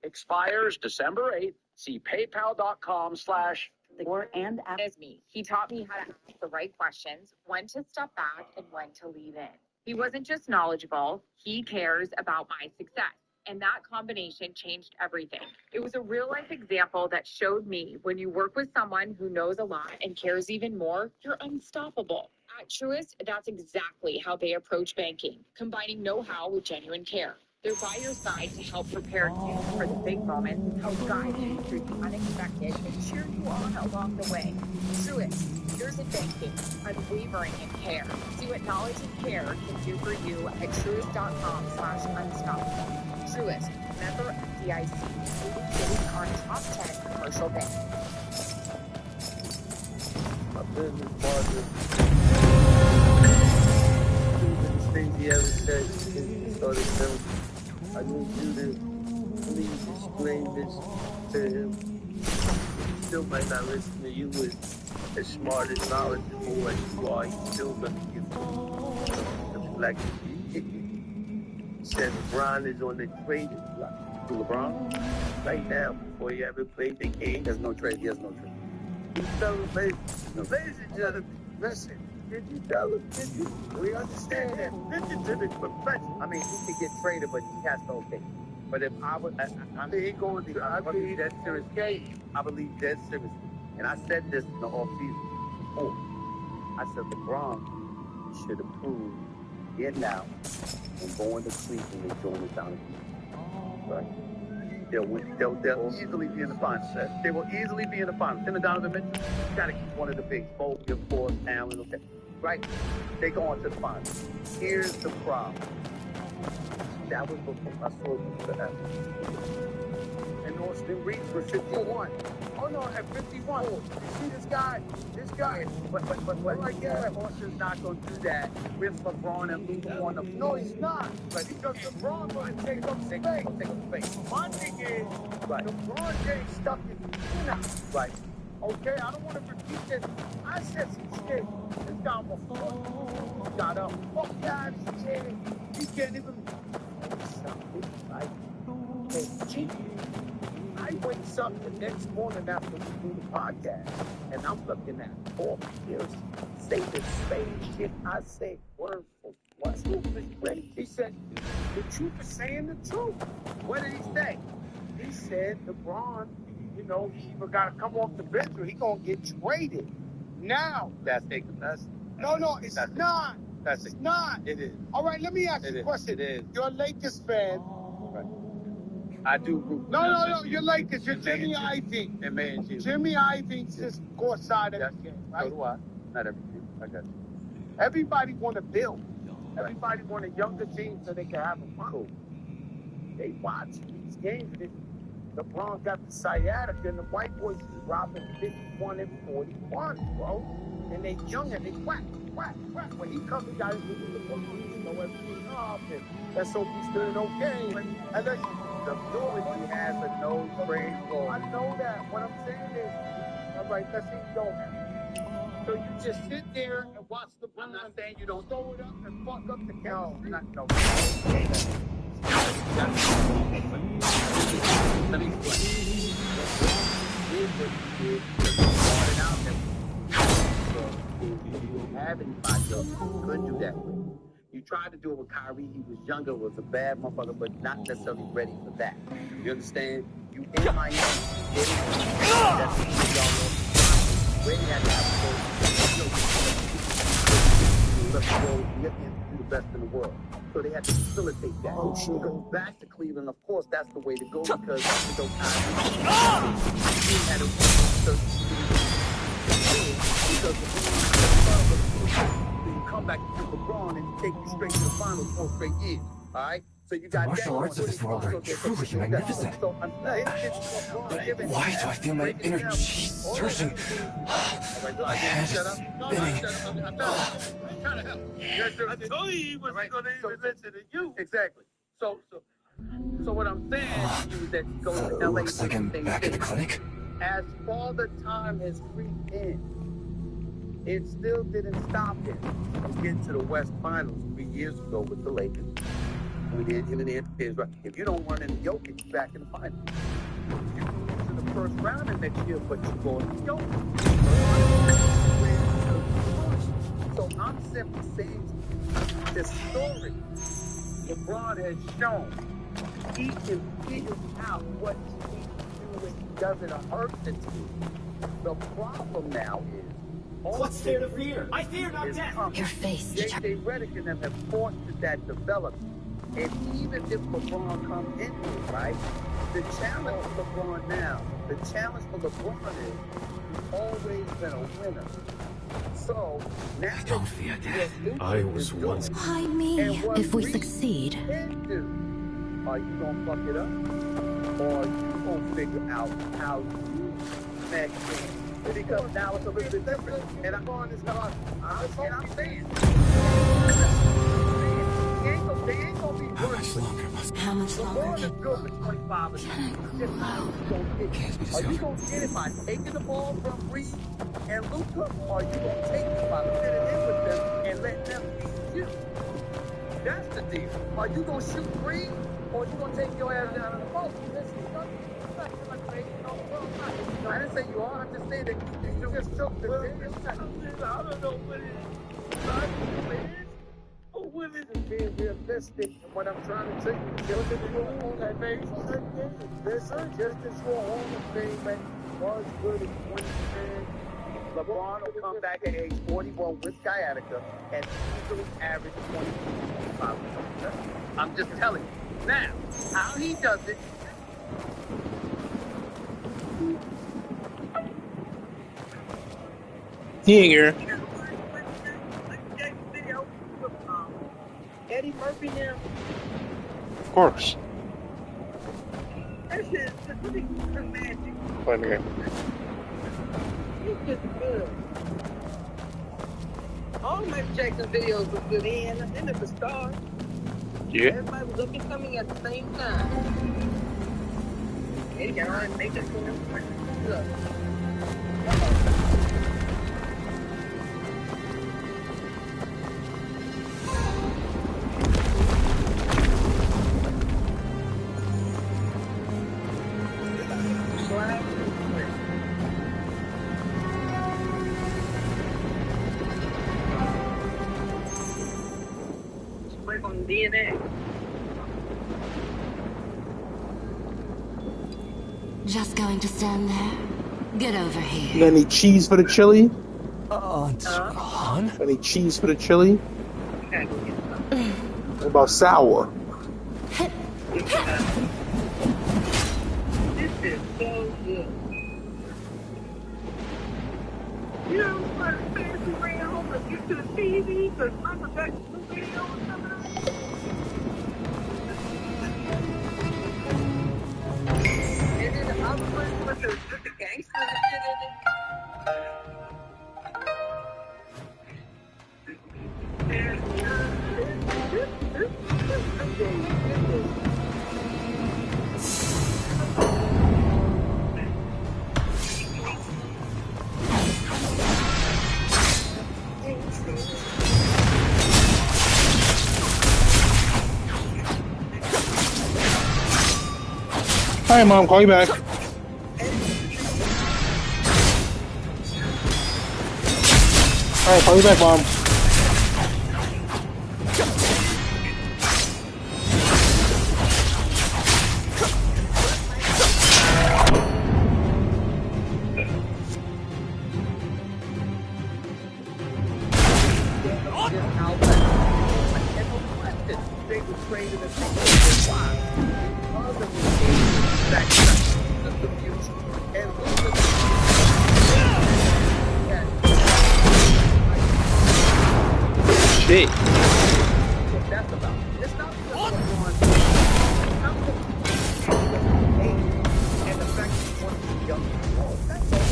Expires December 8th. See paypal.com/ And as me, he taught me how to ask the right questions, when to step back, and when to lean in. He wasn't just knowledgeable, he cares about my success. And that combination changed everything. It was a real life example that showed me when you work with someone who knows a lot and cares even more, you're unstoppable. At Truist, that's exactly how they approach banking, combining know-how with genuine care. They're by your side to help prepare you for the big moments, help guide you through the unexpected, and cheer you on along the way. Truist, years in banking, unwavering in care. See what knowledge and care can do for you at truist.com/unstoppable. Truist, member FDIC, based on top 10 commercial bank. My business partner, stupidest things he ever said since we started filming. I need you to please explain this to him. He still might not listen to you as smart as knowledgeable as you are. He's still going to give you deflection. He said LeBron is on the trading block. To LeBron? Right now, before he ever played the game. There's no trade. He has no trade. You tell him, ladies and gentlemen, listen. Did you tell him? Did you? We understand that. Listen to the profession. I mean, he could get traded, but he has to okay. But if I would, I believe that serious case. I believe dead seriously. And I said this in the offseason before. I said LeBron should approve getting out and going to Cleveland and joining down the right? They'll easily be in the finals. They will easily be in the finals. Tim and Donovan Mitchell, you got to keep one of the bigs. Bogut, Forrest, Allen, okay. Right? They go on to the finals. Here's the problem. That was before I saw you forever. And Austin Reeves was 51. Oh no, at 51. You see this guy? But like that, Austin's not going to do that with LeBron and leave him on the floor. No, he's not. But because LeBron's going to take up space. My thing is, LeBron James stuck in now. Right. Okay, I don't want to repeat this. I said some shit. This guy before he got up. Oh God, he can't even. I wake up the next morning after we do the podcast, and I'm looking at all years, say the same shit I say word for word. He said, the truth is saying the truth. What did he say? He said, LeBron, he either got to come off the bench or he going to get traded. Now. That's ignorant. No, it's not. It's not. It is. All right, let me ask you a question. It is. You're a Lakers fan. Right. I do root. No, you're Lakers. You're Jimmy Ivey. And man, Jimmy Ivey's just courtside of the game, right? So do I. Not everything. I got you. Everybody want to build. Everybody want a younger team so they can have a fun. Cool. They watch these games. LeBron got the sciatica, and the white boys is dropping 51 and 41, bro. And they young and they whack. When he comes, he got his everything off. Let's hope he's doing okay. And the ability has a no trade goal. I know that. What I'm saying is, all right, let's see go. So you just sit there and watch the LeBron. I'm not saying you don't throw it up and fuck up the count. No. Let me explain. Started out there. You have anybody else you could do that with. You tried to do it with Kyrie. He was younger, was a bad motherfucker, but not necessarily ready for that. You understand? You in Miami, that's where you had to have the best in the world. So they had to facilitate that. Go back to Cleveland, of course, that's the way to go because Kyrie had you come back to LeBron and take you straight to the finals 4 straight years. All right? So you got the martial arts of this world are truly magnificent. Why do I feel my inner chi surging? My head is spinning. I told you he was going to even listen to you. Exactly. So what I'm saying to you is that you go to LA. Looks like I'm back at the clinic. As Father Time has creeped in, it still didn't stop him from getting to the West Finals 3 years ago with the Lakers. We did him and Anthony. If you don't run into Jokic, you're back in the finals. You can lose in the first round the next year, but you're going to Jokic. So I'm simply saying, historically, LeBron has shown he can figure out what he needs to do when he doesn't hurt the team. The problem now is, What's there to fear? I fear not death. Your face. J.J. Redick and them have fostered that development. And even if LeBron comes into it, right, the challenge for LeBron now, the challenge for LeBron is he's always been a winner. So now I don't fear death. I was once. Why me? If we succeed. Are you gonna fuck it up? Or are you gonna figure out how you match in? Because now it's a little bit different. And I'm on this hard. I'm saying. They ain't gonna be How much longer must How much longer LeBron is good for 25 and Are you gonna get it by taking the ball from Reed and Luka? Or are you gonna take it by fitting in with them and letting them beat you? That's the deal. Are you gonna shoot Reed? Or you gonna take your ass down in the boat? I didn't say you are. I'm just saying that you just took the deal. I don't know what it is. What is it being realistic? And what I'm trying to tell you, just as you're on that base, listen, just as you're on the thing, man, was good at 2010. LeBron will come back at age 41 with sciatica and easily average 25. I'm just telling you. Now, how he does it. He ain't here. Eddie Murphy now. Of course. That shit is magic. Playing the game. He's just good. All Michael Jackson videos was good. And at the start, Yeah. everybody was up and coming at the same time. Eddie got on makeup for him. Look. On DNA. Just going to stand there? Get over here. You got any cheese for the chili? Han? Any cheese for the chili? What about sour? This is so good. You know what? Fancy ran home to get to the TV because Michael Jackson's video was coming up. And then the other one with the gangsters and shit in it. Hi, Mom. Call you back. All right, call you back, Mom. They were traded as why? Because of the future. And Shit. what that's about. It's not because and the fact that you want to be young. That's all.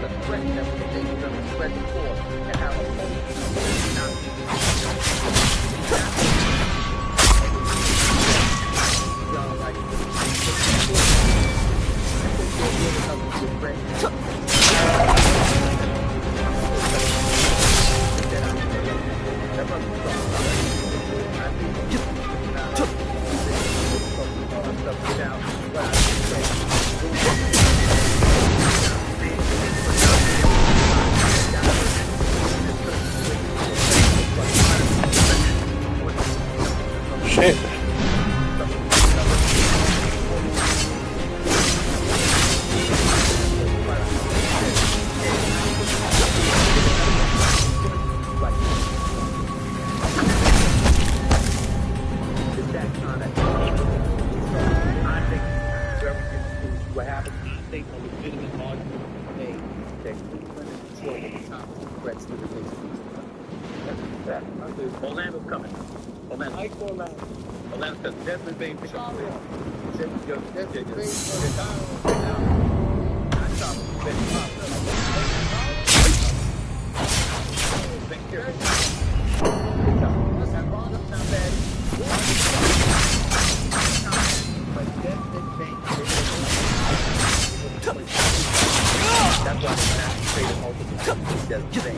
the threat that they were going to spread the force and have a whole Shit. What happened? I think a legitimate argument made that Cleveland and Detroit are the top threats to the nation. That's a fact. Orlando's coming. Orlando. I like Orlando. Orlando's coming. Desmond Bain. Desmond Bain. That's why they have to say the multiple. That's the thing.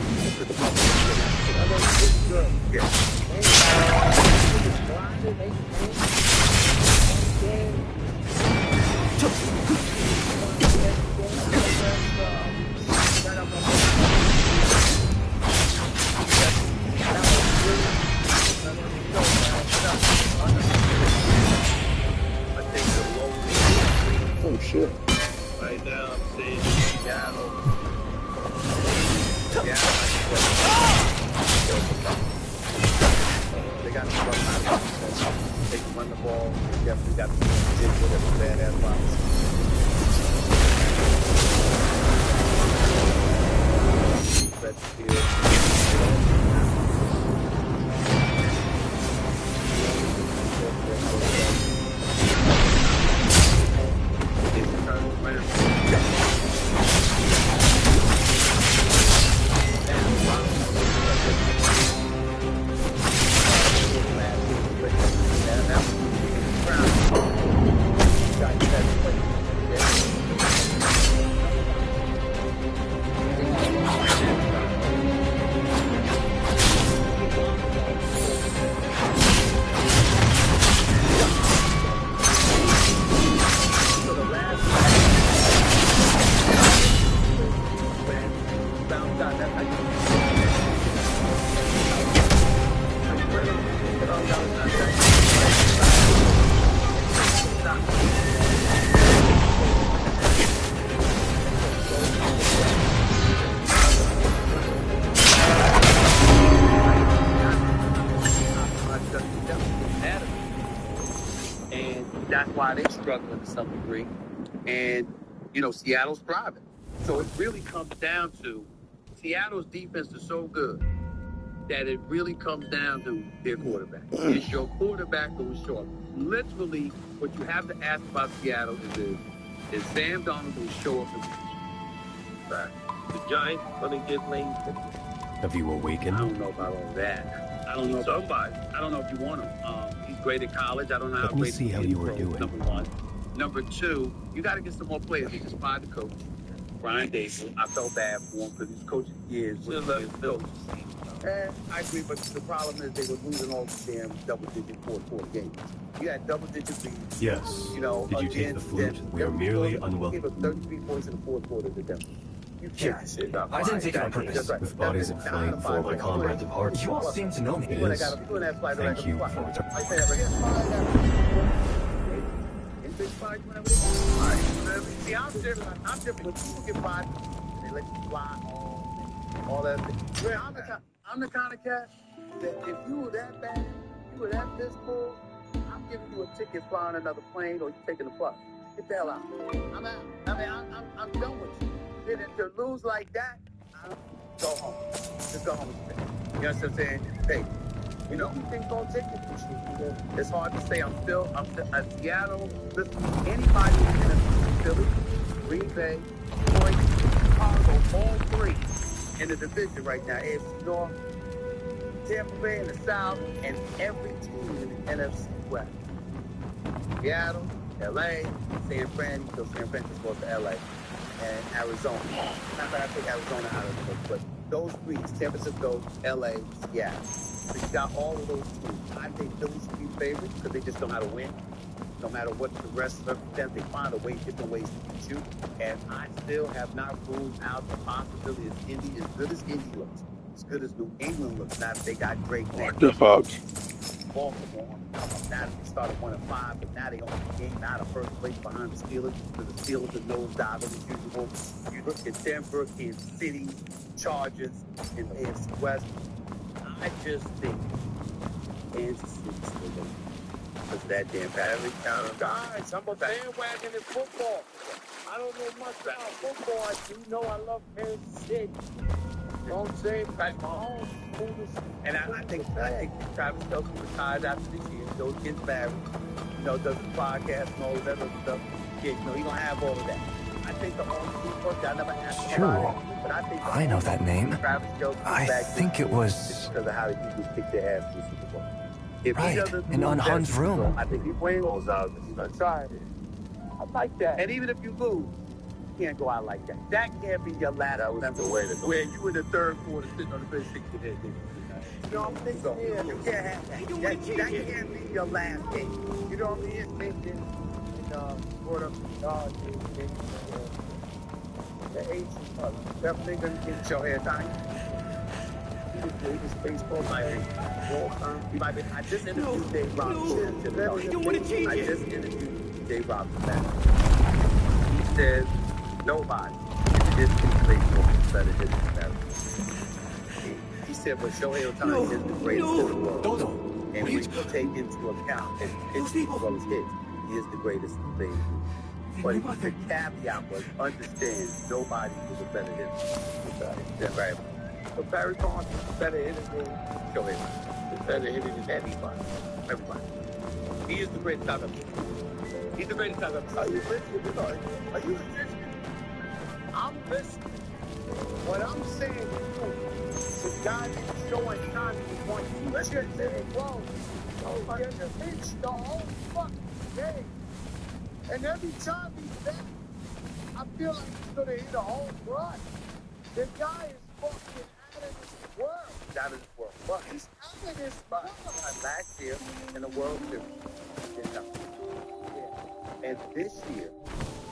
Oh shit. Right now, I'm saying Seattle. Yeah. They got to run out of they can run the ball. They definitely got to do whatever badass box. Let's that's why they're struggling to some degree. And, you know, Seattle's thriving. So it really comes down to Seattle's defense is so good that it really comes down to their quarterback. Is your quarterback who's short? Literally, what you have to ask about Seattle is Sam Darnold who's short? Right. The Giants gonna get Lane. Have you awakened? I don't know about all that. I don't know Somebody. I don't know if you want him. He's great at college. I don't know how Let me great see how he is, you were so, doing. Number one. Number two, you got to get some more players. They just fired the coach, Brian Davis. I felt bad for him because he's coaching years with his coach. And I agree, but the problem is they were losing all the damn double-digit fourth-quarter games. You had double-digit leads. Yes. You know, Did you take the flute? We are merely unwelcome. Gave up 33 points in the fourth quarter to them. Here, I didn't take it on purpose. With bodies in flame, four of my comrades of heart. You all seem to know me. It is. Thank you for it. See, I'm different. When people get fired, they let you fly all that. I'm the kind of cat that if you were that bad, you were that piss poor, I'm giving you a ticket flying another plane or you taking a bus. Get the hell out. I'm out. I'm done with you. Then to lose like that, go home. Just go home with your family. You know what I'm saying? Hey, you know who thinks gonna take it? It's hard to say. I'm still at Seattle. Listen, anybody who's in Philly, Green Bay, Detroit, Chicago, all three in the division right now. AFC North, Tampa Bay in the South, and every team in the NFC West. Seattle, LA, San Fran, so San Francisco to LA, and Arizona. Not that I take Arizona out of it, but those three, San Francisco, LA, Seattle. So you got all of those teams. I think Philly should be favorites because they just know how to win. No matter what the rest of them, they find a way, different ways to beat you. And I still have not ruled out the possibility of Indy, as good as Indy looks, as good as New England looks. Now that they got Drake. What the fuck? Baltimore, now they started 1-5, but now they only game out of first place behind the Steelers. So the Steelers are nosedive as usual. You look at Denver, Kansas City, Chargers in the AFC West. I just think Kansas City's still going. Because that damn battery counter. Guys, I'm a bandwagon in football. I don't know much about football. I do know I love Kansas City. Don't say Pat Mahomes. And I think Travis Kelce retires after this year. Goes gets married. Does the podcast and all that other stuff. Yeah, he don't have all of that. I think the only people I never asked about it, but I think I know that name. Travis Kelce. I think it was because of how the Eagles kicked their ass in the Super Bowl. If right in Unhan's room. I think he goes out. He's trying. I like that. And even if you lose, you can't go out like that. That can't be your last. That was the way to go. Where you in the third quarter sitting on the bench shaking your head. You know what I'm saying? So, you can't have that. That can't be your last game. You know what I mean? Thinking, brought up the dog, the Asian definitely going to get your head down. He's the greatest baseball player of all time. He might be. I just interviewed Dave Robinson. I just interviewed Dave Robinson. He said nobody in this baseball is better than him. He said, but Shohei Ohtani is the greatest in the world. And when you take into account that pitching as well as hits, he is the greatest in baseball. But the caveat was understand nobody is a better hitter. That's right. But Barry Bonds is better hitter than Shohei. He's better hitter than anybody. Everybody. He is the greatest out of them. He's the greatest out of them. Are you listening? Are you listening? I'm listening. What I'm saying is, the guy is showing time to point. Listen, bro. Don't get the pitch the whole fucking game. And every time he's there, I feel like he's going to hit a home run. The guy is fucking out of this world. He's out of this world. But he's out of this world. Last year in the World Series. Yeah. And this year,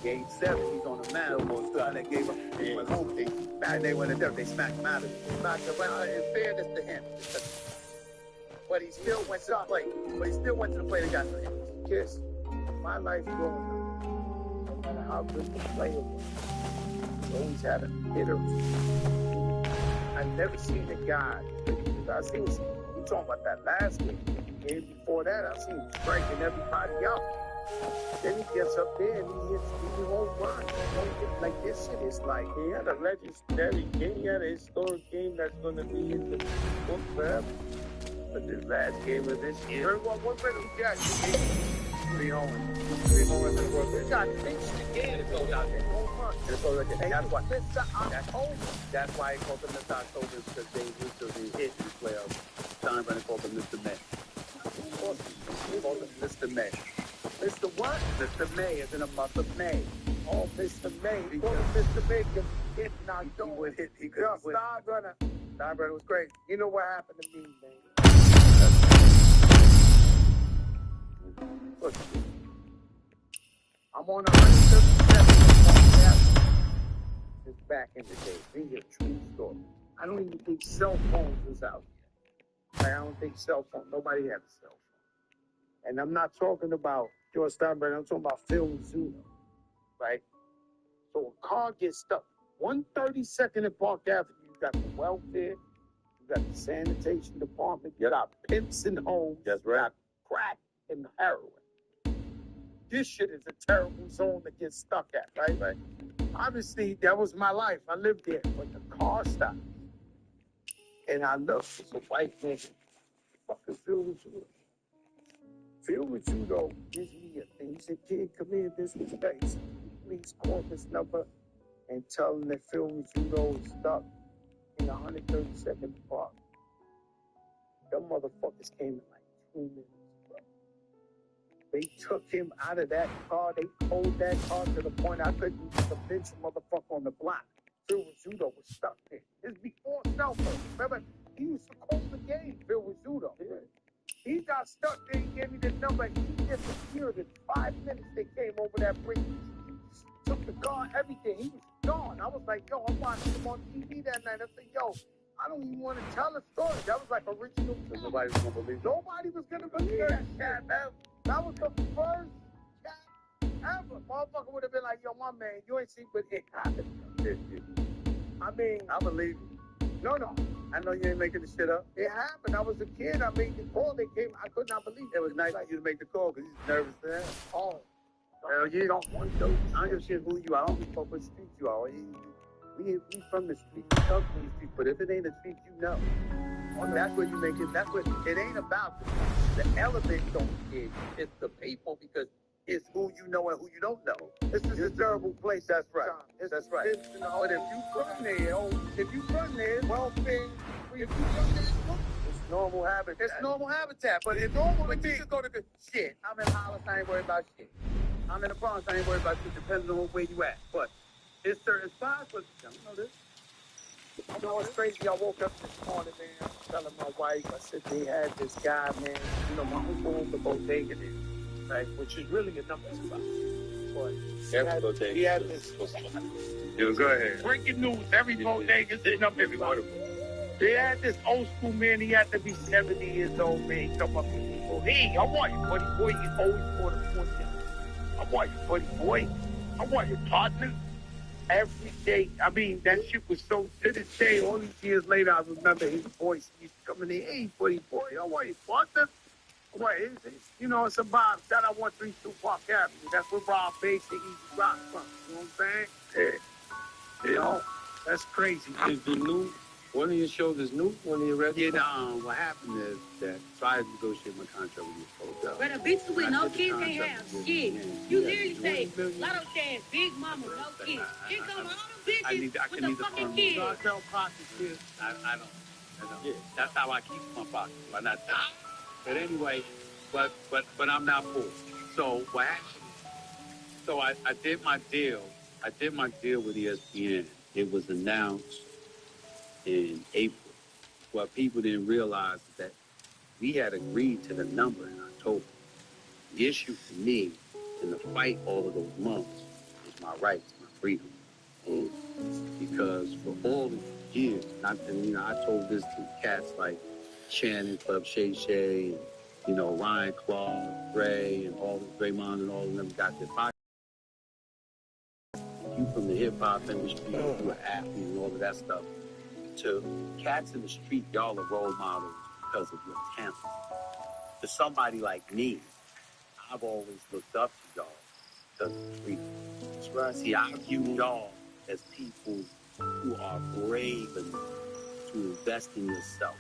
Game 7, he's on the mound. Almost done. They gave up. They went home. They went in there. They smacked him out of it. Smacked him out. In fairness to him. But he still went to the plate. And got to him. Kiss. My life growing up, no matter how good the player was, he always had a hitter. I've never seen a guy. I seen you talking about that last game. The game before that, I seen him striking everybody out. Then he gets up there and he hits the home run. Like this shit is like he had a legendary game. He had a historic game that's going to be in the book forever. But this last game of this year, what better we got? 3 homers in the World Series. Got finished the game. It goes out there. That's why I called them Mr. October, because they usually hit in the playoffs. Steinbrenner called them Mr. May. He called them Mr. May. Mr. what? Mr. May is in the month of May. Oh, Mr. May. He called him Mr. May because he hit in October. He would hit. He could. Steinbrenner was great. You know what happened to me, man? Look, I'm on 137 since back in the day. These are true story. I don't even think cell phones was out yet. Like, I don't think cell phone. Nobody had a cell phone. And I'm not talking about George Steinbrenner. I'm talking about Phil Rizzuto, right? So a car gets stuck 132nd and Park Avenue. You got the welfare. You got the sanitation department. You got pimps and homes. That's right. You got crack and heroin. This shit is a terrible zone to get stuck at, right? Obviously, that was my life. I lived there, but the car stopped. And I looked, it's a white man. Fucking Phil Rizzuto. Phil Rizzuto gives me a thing. He said, kid, come in, this was space. Please call this number and tell them that Phil Rizzuto is stuck in the 132nd Park. Them motherfuckers came in like 2 minutes, bro. They took him out of that car. They pulled that car to the point I couldn't convince a motherfucker on the block. Phil Rizzuto was stuck there. This before cell phone. Remember, he used to call the game, Phil Rizzuto. Yeah. He got stuck there. He gave me the number. He disappeared in 5 minutes. They came over that bridge. Took the car, everything. He was gone. I was like, yo, I'm watching him on TV that night. I said, yo, I don't even want to tell a story. That was like original. Nobody was going to believe. Nobody was going to believe that cat, man. That was the first cat ever. Motherfucker would have been like, yo, my man, you ain't seen, but it happened. I mean, I believe you. No. I know you ain't making the shit up. It happened. I was a kid. I made the call. They came. I could not believe it. It was nice of you to make the call because he's nervous for that. Oh. Hell, you don't want those. I don't give a shit who you are. I don't give a fuck what street you are. We from the street. We come from the street. But if it ain't a street, you know. That's what you make it. That's what it ain't about. The elements don't get. It's the people because it's who you know and who you don't know. This is a terrible place. That's right. That's right. But if you from there, welfare. If you from there, it's normal habitat. It's normal habitat. But it's normal when you go to the shit. I'm in Hollis. I ain't worried about shit. I'm in the Bronx. I ain't worried about shit. Depends on where you at. But it's certain spots. But I don't know this. You know, it's crazy. I woke up this morning, man. I was telling my wife, I said they had this guy, man. You know, my uncle owned the bodega there, right? Which is really a number spot. But he had this. Yo, go ahead. Breaking news. Every bodega's sitting up everywhere. They had this old school man. He had to be 70 years old, man. He come up to people. Hey, I want you, buddy boy. He's always for the 40. I want you, buddy boy. I want your partner. Every day. I mean, that shit was so, to this day, all these years later, I remember his voice. He used to come in there, hey, buddy boy, I want your partner. I want you know, it's a Bob. Shout out 132 Park Avenue. That's where Rob Bass and Easy Rock from. You know what I'm saying? Yeah. You know, that's crazy. Is the new, one of your shows is new? One of your records? Yeah, what happened is that I tried to negotiate my contract with you folks. But a bitch with no kids can't have shit. You literally say, Lotto says, big mama, no kids. Here come all the bitches with the fucking kids. I tell pockets kids. I know. Yeah. That's how I keep my pocket. Why not? But anyway, but I'm not poor. So what happened? So I did my deal. I did my deal with ESPN. It was announced in April. What people didn't realize is that we had agreed to the number in October. The issue for me in the fight all of those months was my rights, my freedom. And because for all the years, I told this to cats like Shannon, Club Shay Shay, and, Ryan Claude, Ray, and all the Draymond and all of them got their pockets. You from the hip-hop industry, you were athlete and all of that stuff, to cats in the street, y'all are role models because of your talent. To somebody like me, I've always looked up to y'all because of the freedom. That's right. See, I view y'all as people who are brave enough to invest in yourself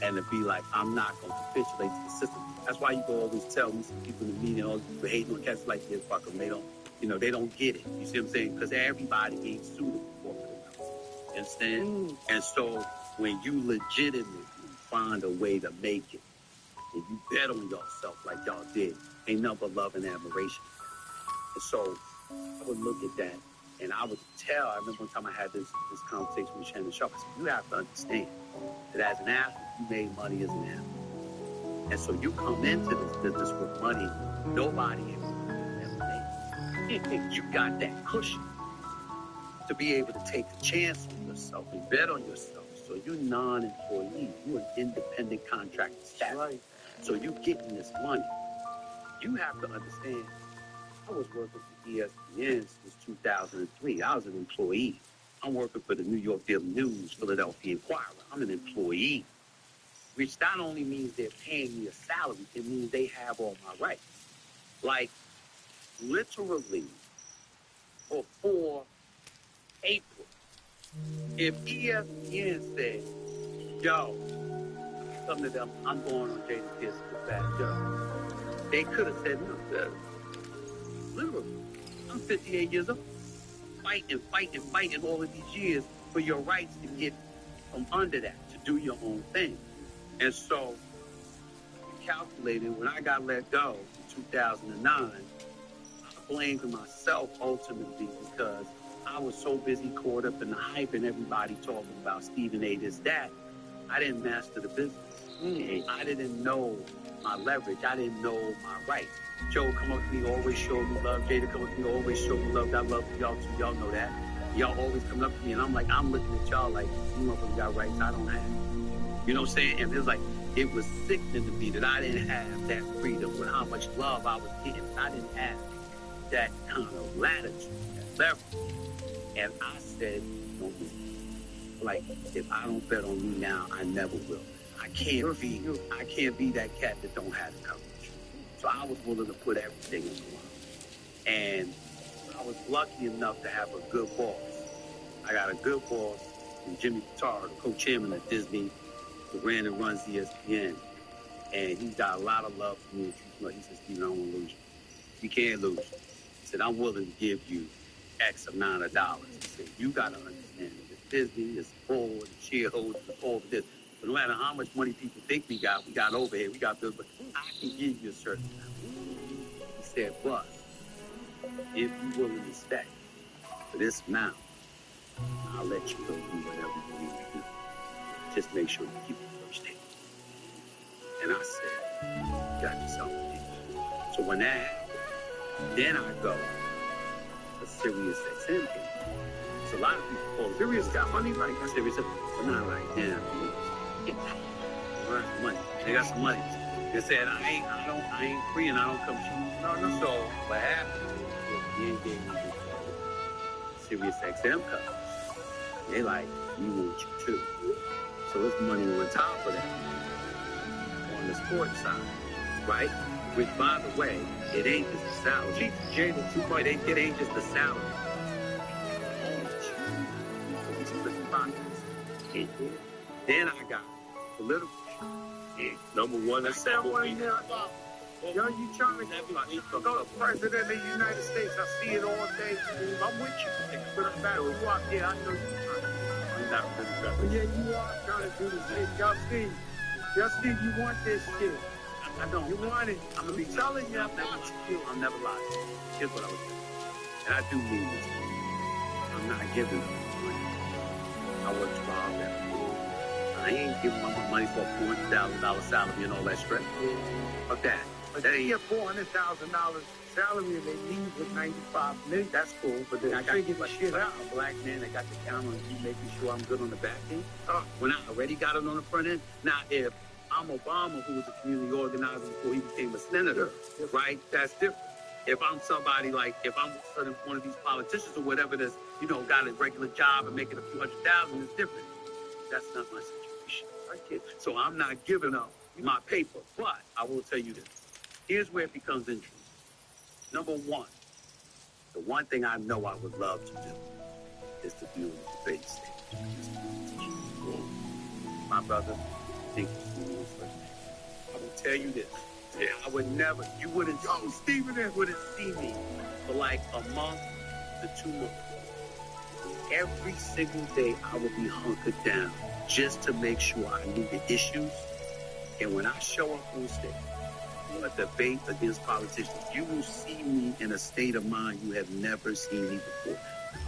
and to be like, I'm not going to capitulate to the system. That's why you can always tell me some people in the media, all these people hating on cats like this, fuck them. They don't, they don't get it. You see what I'm saying? Because everybody ain't suitable for it. You understand? And so when you legitimately find a way to make it, and you bet on yourself like y'all did, ain't nothing but love and admiration. And so I would look at that, and I would tell, I remember one time I had this conversation with Shannon Sharp. I said, you have to understand that as an athlete, you made money as an athlete. And so you come into this business with money nobody ever made. You got that cushion to be able to take a chance on yourself and bet on yourself. So you're non-employee. You're an independent contractor staff. Right. So you getting this money. You have to understand, I was working for ESPN since 2003. I was an employee. I'm working for the New York Daily News, Philadelphia Inquirer. I'm an employee, which not only means they're paying me a salary, it means they have all my rights. Like, literally, before April, if ESPN said, yo, some of them, I'm going on Jaden Pierce's Fat Joe, they could have said no. Literally, I'm 58 years old. fighting all of these years for your rights to get from under that, to do your own thing. And so, we calculated when I got let go in 2009, I blamed myself ultimately because I was so busy caught up in the hype and everybody talking about Stephen A. this, that. I didn't master the business. I didn't know my leverage. I didn't know my rights. Joe come up to me, always show me love. Jada come up to me, always show me love. Got love for y'all too. Y'all know that. Y'all always coming up to me, and I'm looking at y'all like, you motherfuckers got rights I don't have. You know what I'm saying? And it was like, it was sickening to me that I didn't have that freedom with how much love I was getting. I didn't have that kind of latitude, that leverage. And I said, don't do it. Like, if I don't bet on you now, I never will. I can't be that cat that don't have the coverage. So I was willing to put everything in the line. And I was lucky enough to have a good boss. I got a good boss in Jimmy Pitaro, the co-chairman of Disney, who ran and runs ESPN. And he's got a lot of love for me. He said, Stephen, I don't want to lose you. You can't lose. He said, I'm willing to give you X amount of dollars. He said, you got to understand that Disney, this board, the shareholders, all of this. So no matter how much money people think we got overhead, we got bills, but I can give you a certain amount. He said, but if you're willing to stay for this amount, I'll let you go do whatever you need to do. Just make sure you keep the first day. And I said, you got yourself a deal. So when that happened, then I go to Sirius XM. So a lot of people call Sirius got money, right? Sirius, but not like, damn, money. They got some money. They said, I ain't free and I don't come to you. No. So what happened is the NBA gave me this Sirius XM cut. They like, we want you too. So it's money on top of that. On the sports side, right? Which, by the way, it ain't just the salary. Jada, 2 point, it ain't just the salary. Then I got political. Number one, that's that one in there. Yo, you trying to go to president of the United States? I see it all day. I'm with you. But I'm back with you out there. I know you're trying to. I'm not really trying. But yeah, you are trying to do this shit. Y'all see, you want this shit. I don't. You want it. I'm going to be telling you. I'll never lie. Here's what I was saying. And I do mean this. I'm not giving money. I work 12 hours. I ain't giving my money for a $400,000 salary and all that stress. Fuck that. But they get $400,000 salary and they leave with $95 million. That's cool, but then I got to get my shit out. A black man that got the camera and keep making sure I'm good on the back end. When I already got it on the front end. Now, if I'm Obama, who was a community organizer before he became a senator, right? That's different. If I'm somebody like, if I'm one of these politicians or whatever that's, got a regular job and making a few $100,000, it's different. That's not my situation. So I'm not giving up my paper. But I will tell you this. Here's where it becomes interesting. Number one, the one thing I know I would love to do is to be on the debate stage. My brother, thank you. I will tell you this. I would never, you wouldn't see me for like a month to 2 months. Every single day I would be hunkered down just to make sure I knew the issues. And when I show up on stage, a debate against politicians, you will see me in a state of mind you have never seen me before.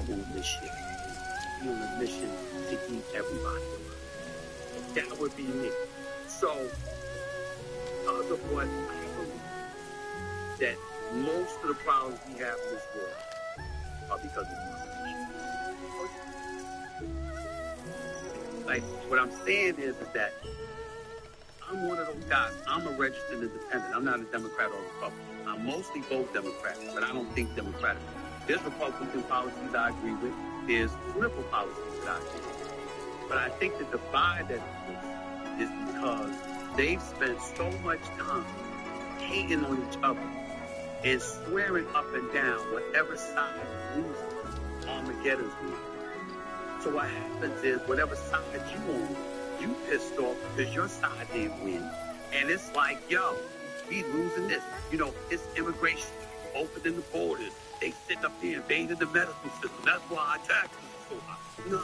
I'm on a mission. I'm on a mission to keep everybody alive. That would be me. So, because of what I believe, that most of the problems we have in this world are because of politicians. Like, what I'm saying is that I'm one of those guys. I'm a registered independent. I'm not a Democrat or a Republican. I mostly vote Democrat, but I don't think Democratic. There's Republican policies I agree with. There's liberal policies that I agree with. But I think the divide that is because they've spent so much time hating on each other and swearing up and down whatever side loses, Armageddon's winning. So what happens is whatever side you on, you pissed off because your side didn't win. And it's like, yo, we losing this. It's immigration. opening the borders. They sitting up here invading the medical system. That's why our taxes are so high. Nah,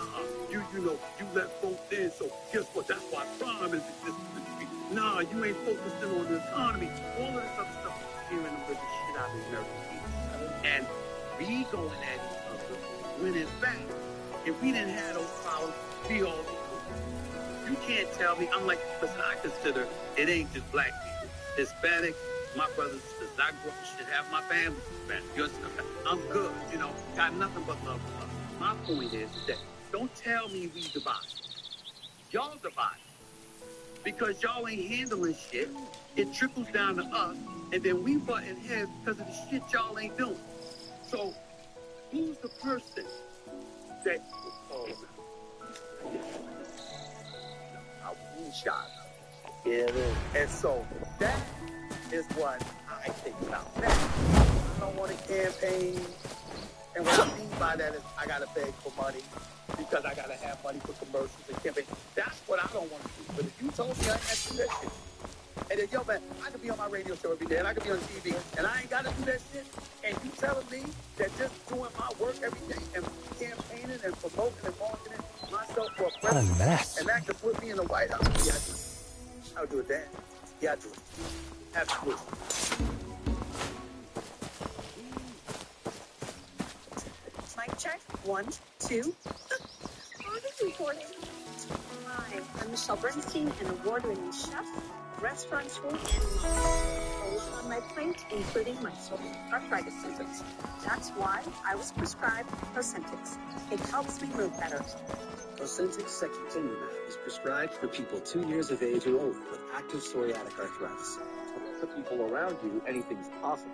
you know, you let folks in, so guess what? That's why crime is existing in the street. Nah, you ain't focusing on the economy. All of this other stuff is scaring them with the shit out of the American people. And we going at each other when in fact, if we didn't have those problems, we all equal. You can't tell me, I'm like, listen, I consider it ain't just black people. Hispanic, my brothers and sisters, I should have my family Hispanic. I'm good, you know, got nothing but love for love. My point is that don't tell me we divide. Y'all divide. Because y'all ain't handling shit. It trickles down to us, and then we butting heads because of the shit y'all ain't doing. So, who's the person that I shot? Yeah, and so that is what I think about that. I don't want to campaign, and what I mean by that is I gotta beg for money because I gotta have money for commercials and campaign. That's what I don't want to do. But if you told me I had to do that shit, and then yo man, I could be on my radio show every day, and I could be on TV, and I ain't gotta do that shit, and you telling me that just doing my work every day and campaigning and promoting and marketing myself for a president, What a mess. and that could put me in the White House? Yeah, I do it. I'll do it then. Yeah, I do it. Absolutely. Mic check. 1, 2. Audit recording. Hi, I'm Michelle Bernstein, an award-winning chef, restaurateur, and mom. A lot on my plate, including my psoriatic arthritis symptoms. That's why I was prescribed Ozempic. It helps me move better. Ozempic secukinumab is prescribed for people 2 years of age or older with active psoriatic arthritis. The people around you, anything's possible.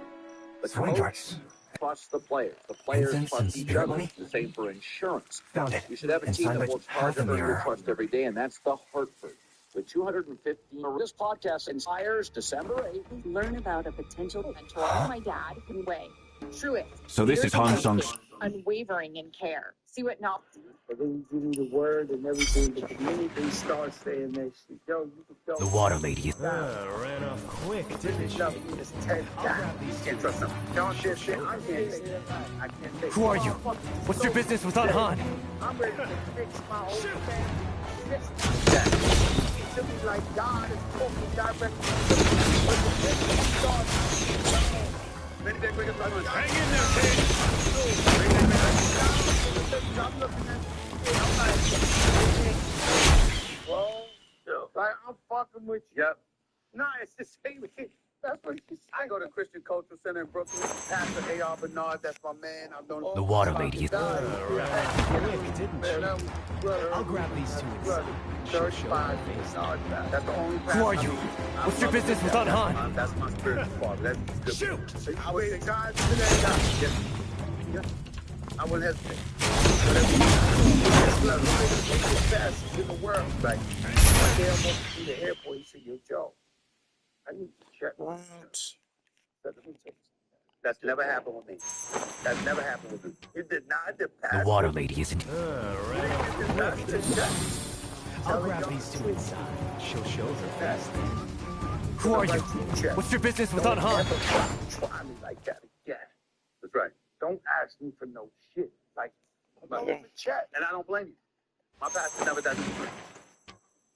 But Swing tracks. trust the players. The players Incense trust and each spirit other. money? The same for insurance. Found it. You should have a And team signed that by works hard half to a earn your mirror. trust every day, and that's the Hartford. With 250, this podcast inspires December 8th. Learn about a potential mentor, my dad, way. Truest. So this is Han Sung's. Unwavering in care. See what not. But then you give me the word and everything, but the minute they start saying that shit, yo, you can tell. The water lady is... Ran off quick, didn't she? It's 10 guys. You can't trust them. Y'all shit, I can't take it. I can't take it. Who are you? What's your business with Han? I'm ready to fix my whole thing. Fix that. It should be like God is talking directly to the Hang in there, kid. I'm looking at I'm like, I'm fucking with you. Yep. Nah, it's the same. That's what you say. I go to Christian Cultural Center in Brooklyn. Pastor A.R. Bernard, that's my man. I've known The water lady is... Quick, didn't she? I'll grab these two inside. She'll show her face. That's the only Who are you? What's your business with Han? That's my spiritual father. That's Shoot! I would say, God, today, yes. I wouldn't hesitate. Whatever the fastest in the world. Like, one day I'm walking through the airport, he said, yo, Joe, I need to check. That's never happened with me. That's never happened with me. It did not. The water lady is... I'll grab these two inside. She'll show her face. Who are you? What's your business with Han? Try me like that again. That's right. Don't ask me for no shit. Like, I'm in the chat, and I don't blame you. My pastor never does it.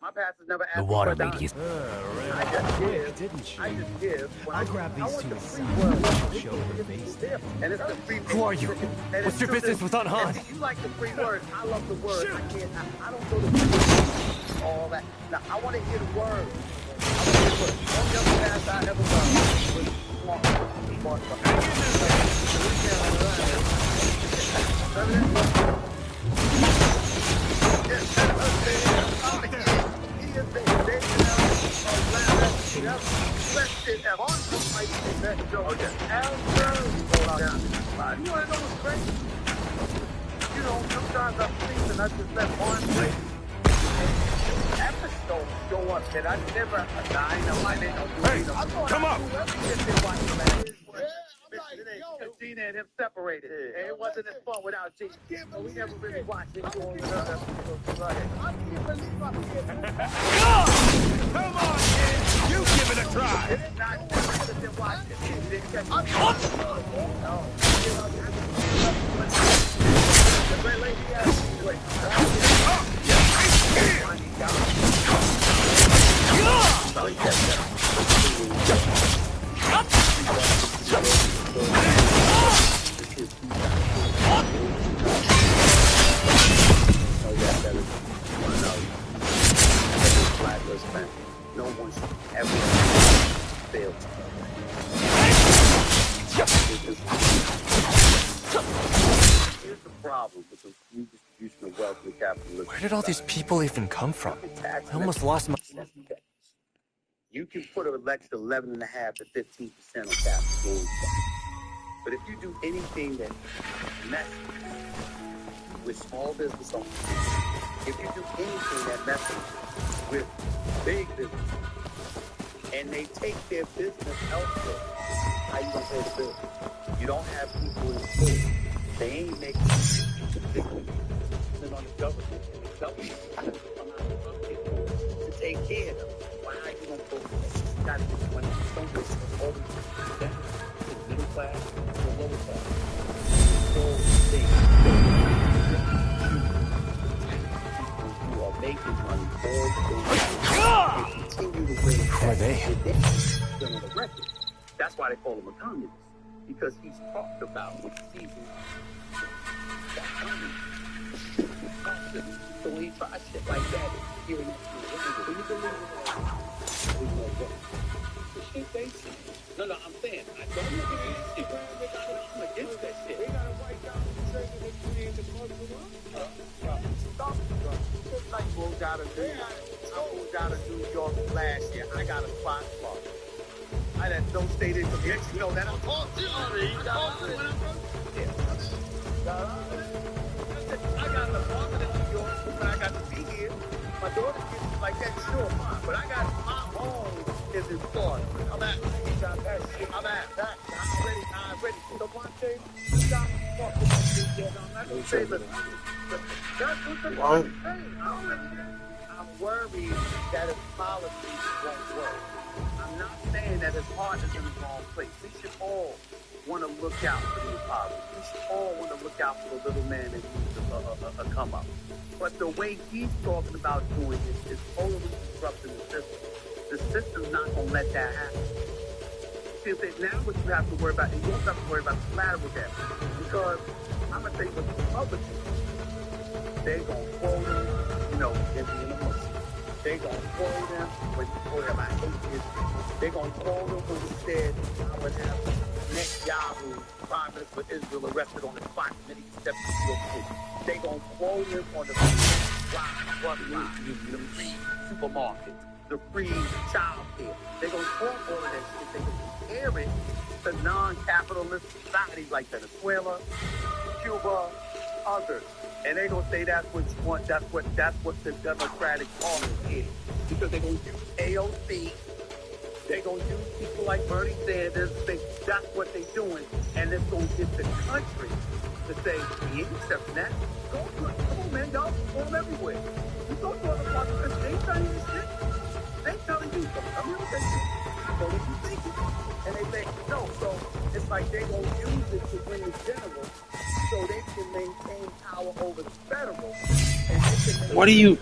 My pastor's never asked The water lady is... I just Quick, didn't she? I just give. I'll grab these two inside. She'll show her face. And it's the free Who are you? What's your business with Han? And see, you like the free words. I love the word. I don't go to all that. Now, I want to hear the word. I want to hear the word. Only other pastor I ever was You want to know what's crazy? You know, sometimes I'm sleeping, I just let one play. Episodes show up that I never. I know I didn't know. Hey, come up! Gina and him separated. And it wasn't as fun without Gina. So we never really watched it. I can't believe I'm here. Come on, kid! You give it a try! It's not No one should ever fail to Here's the problem with the redistribution of wealth and capitalism. Where did all these people even come from? I almost lost my... You can put an extra 11.5 to 15% on capital gains tax. But if you do anything that messes with small business owners, if you do anything that messes with big business, and they take their business elsewhere, how you gonna pay the bill? You don't have people in school. They ain't making on the government. The government has to come out of pocket to take care of them. Why are you gonna go? You gotta get the money. Don't waste it. Always that to the middle class, to the lower class. So they who are making money all the continue to win. Who are they? On the record. That's why they call him a communist. Because he's talked about seizing that communism. So when he tries shit like that, here in the shit they see. No, I'm saying, I don't look at this shit. I'm against that shit. They got a white guy who says that they in the Muslim. Just like moved out of New York last year. I got a spot for it. I had no state income. You know that. I'm talking to you. I talked to you when I first. I got an apartment in New York, but I got to be here. My daughter gets like that, sure, fine. But I got my home is in Florida. I'm at. I'm ready. The one thing, stop talking about this yet. I'm not going to say, listen. That's what the fuck I'm saying. I'm worried that his policies won't work. I'm not saying that his heart is in the wrong place. We should all want to look out for the poverty. We should all want to look out for the little man that needs a come up. But the way he's talking about doing it is totally disrupting the system. The system's not going to let that happen. See, now what you have to worry about, and you don't have to worry about the collateral damage. Because I'm going to tell you what the Republicans, they're going to quote him, in the Muslim. They're going to quote him when he quote him, I hate this. They're going to quote him when he said, I would have Netanyahu, Prime Minister of Israel, arrested on the spot and then he stepped into your city. They're going to quote him on the free supermarkets, the free child care. They're going to quote all of that shit. They're going to compare it to non-capitalist societies like Venezuela, Cuba, others. And they're gonna say that's what you want, that's what the Democratic Party is. Because they're gonna use AOC, they're gonna use people like Bernie Sanders, that's what they're doing, and it's gonna get the country to say, we ain't accepting that. Come on, man, y'all perform everywhere. You go to other parts of the country, they ain't telling you this shit. They ain't telling you, don't tell me what they think. So what you thinking? And they say, no, so it's like they're gonna use it to bring the general so they can maintain power over the federal. And they can what do you...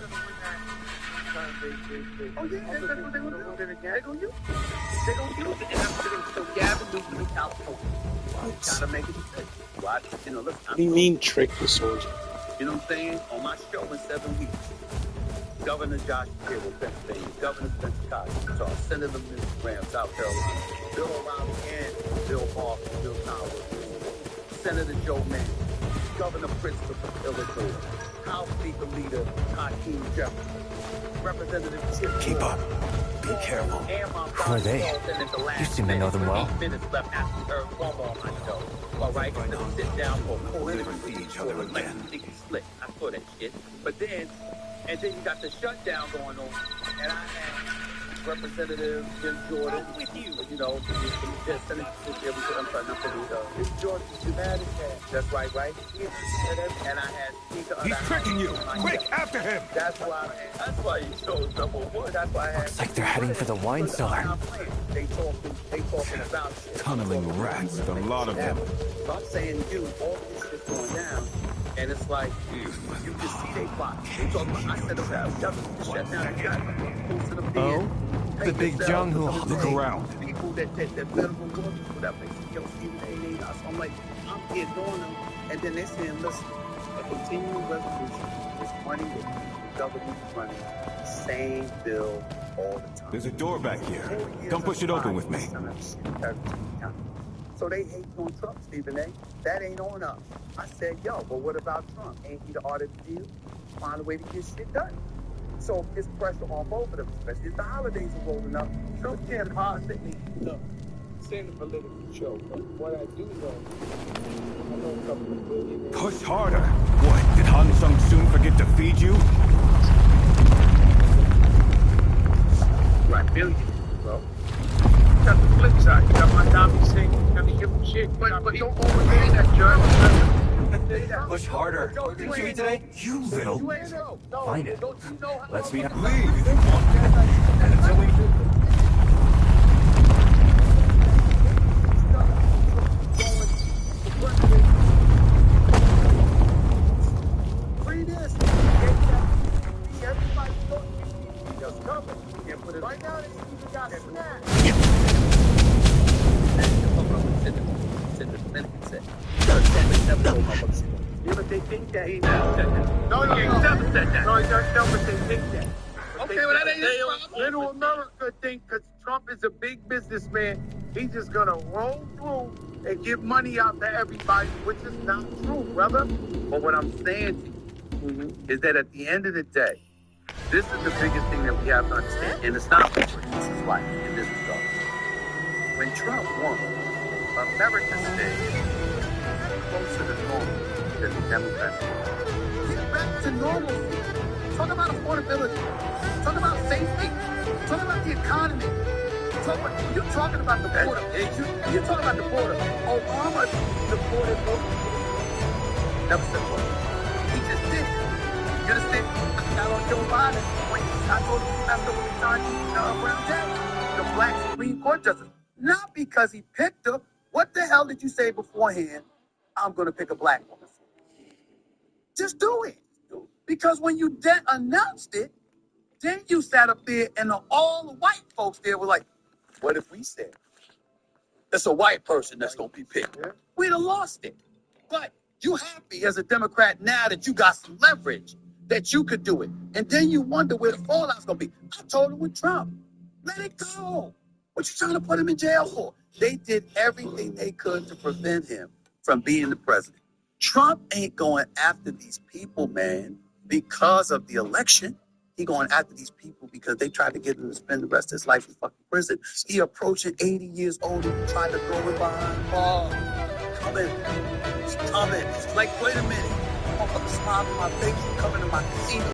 Oh, yeah, that's what they're going to do. They're going to use it. They're going to use it. And that's what they're going to do. Gavin Newsom in California. Got to make a decision. Watch, listen. What do you mean trick the soldier? You know what I'm saying? On my show in 7 weeks, Governor Josh Taylor, Pennsylvania, Governor Spencer Cox, Utah, Senator Lindsey Graham, South Carolina, Bill O'Reilly and Bill Barr from Bill Powell, Senator Joe Manchin, Governor Pritzker from Illinois, House Speaker Leader Hakeem Jefferson, Representative Chip. Keep up. Be careful. Who are they? You seem to know them well. 8 minutes left after we heard Cuomo on my show. All right, let's sit down for a full interview. Each other again. Slick. I saw that shit. But then you got the shutdown going on, and I had Representative Jim Jordan, you know, Senator Jim Jordan is mad as hell. That's right? And I had He's tricking you! Quick, after him! That's why you chose number one. That's why I had. Looks like they're heading for the wine cellar. They talking about shit. Tunneling rats, a lot of them. So I'm saying, all this shit's going down, and it's like, you can see they plot. They talking about, I said, shut down and shut. Oh? The big Jung who... Look around. People that federal workers, whatever, they say, Stephen A. So I'm like, I'm ignoring them, and then they saying, listen, a continuing resolution is money that the government's running, the same bill all the time. There's a door back here. Don't push it open with me. So they hate on Trump, Stephen A. That ain't on us. I said, but what about Trump? Ain't he the art of the deal? Find a way to get shit done. So it's pressure on both of them, especially if the holidays are rolling up. Trump can't possibly, look, send a political show, but what I do know, I know a couple of billionaires. Push harder. What, did Han Sung-soon forget to feed you? Right, billionaires, bro. You got the flip side. You got my Tommy Singh. You got to give him shit. But don't overrate that, John. Push harder. What did you eat today? You little... Find it. Let's be... Leave if you want. And until we... Free this. Everybody just cover. And put it right now. They even got snacks. Yeah, but they think that he never said that. No, he never said that. No, he never they think that. Okay, well, that ain't his problem. Little America think because Trump is a big businessman, he's just going to roll through and give money out to everybody, which is not true, brother. But what I'm saying to you is that at the end of the day, this is the biggest thing that we have to understand. And it's not this is life, and this is God. When Trump won, America stayed closer to normal than the Democrats. Get back to normal. Talk about affordability. Talk about safety. Talk about the economy. You're talking about the border. You're talking about the border. Obama supported both. Never said what. He just did. You understand? I got on Joe Biden. I told him he messed up with the Brown Jack, the black Supreme Court justice. Not because he picked her. What the hell did you say beforehand? I'm going to pick a black woman. Just do it. Because when you announced it, then you sat up there and all the white folks there were like, what if we said it's a white person that's going to be picked? We'd have lost it. But you happy as a Democrat now that you got some leverage, that you could do it. And then you wonder where the fallout's going to be. I told him with Trump, let it go. What you trying to put him in jail for? They did everything they could to prevent him from being the president. Trump ain't going after these people, man, because of the election. He going after these people because they tried to get him to spend the rest of his life in fucking prison. He approaching 80 years old and trying to throw him behind bars. Coming. He's coming. He's like, wait a minute. I'm gonna smile on my face. He's coming to my casino.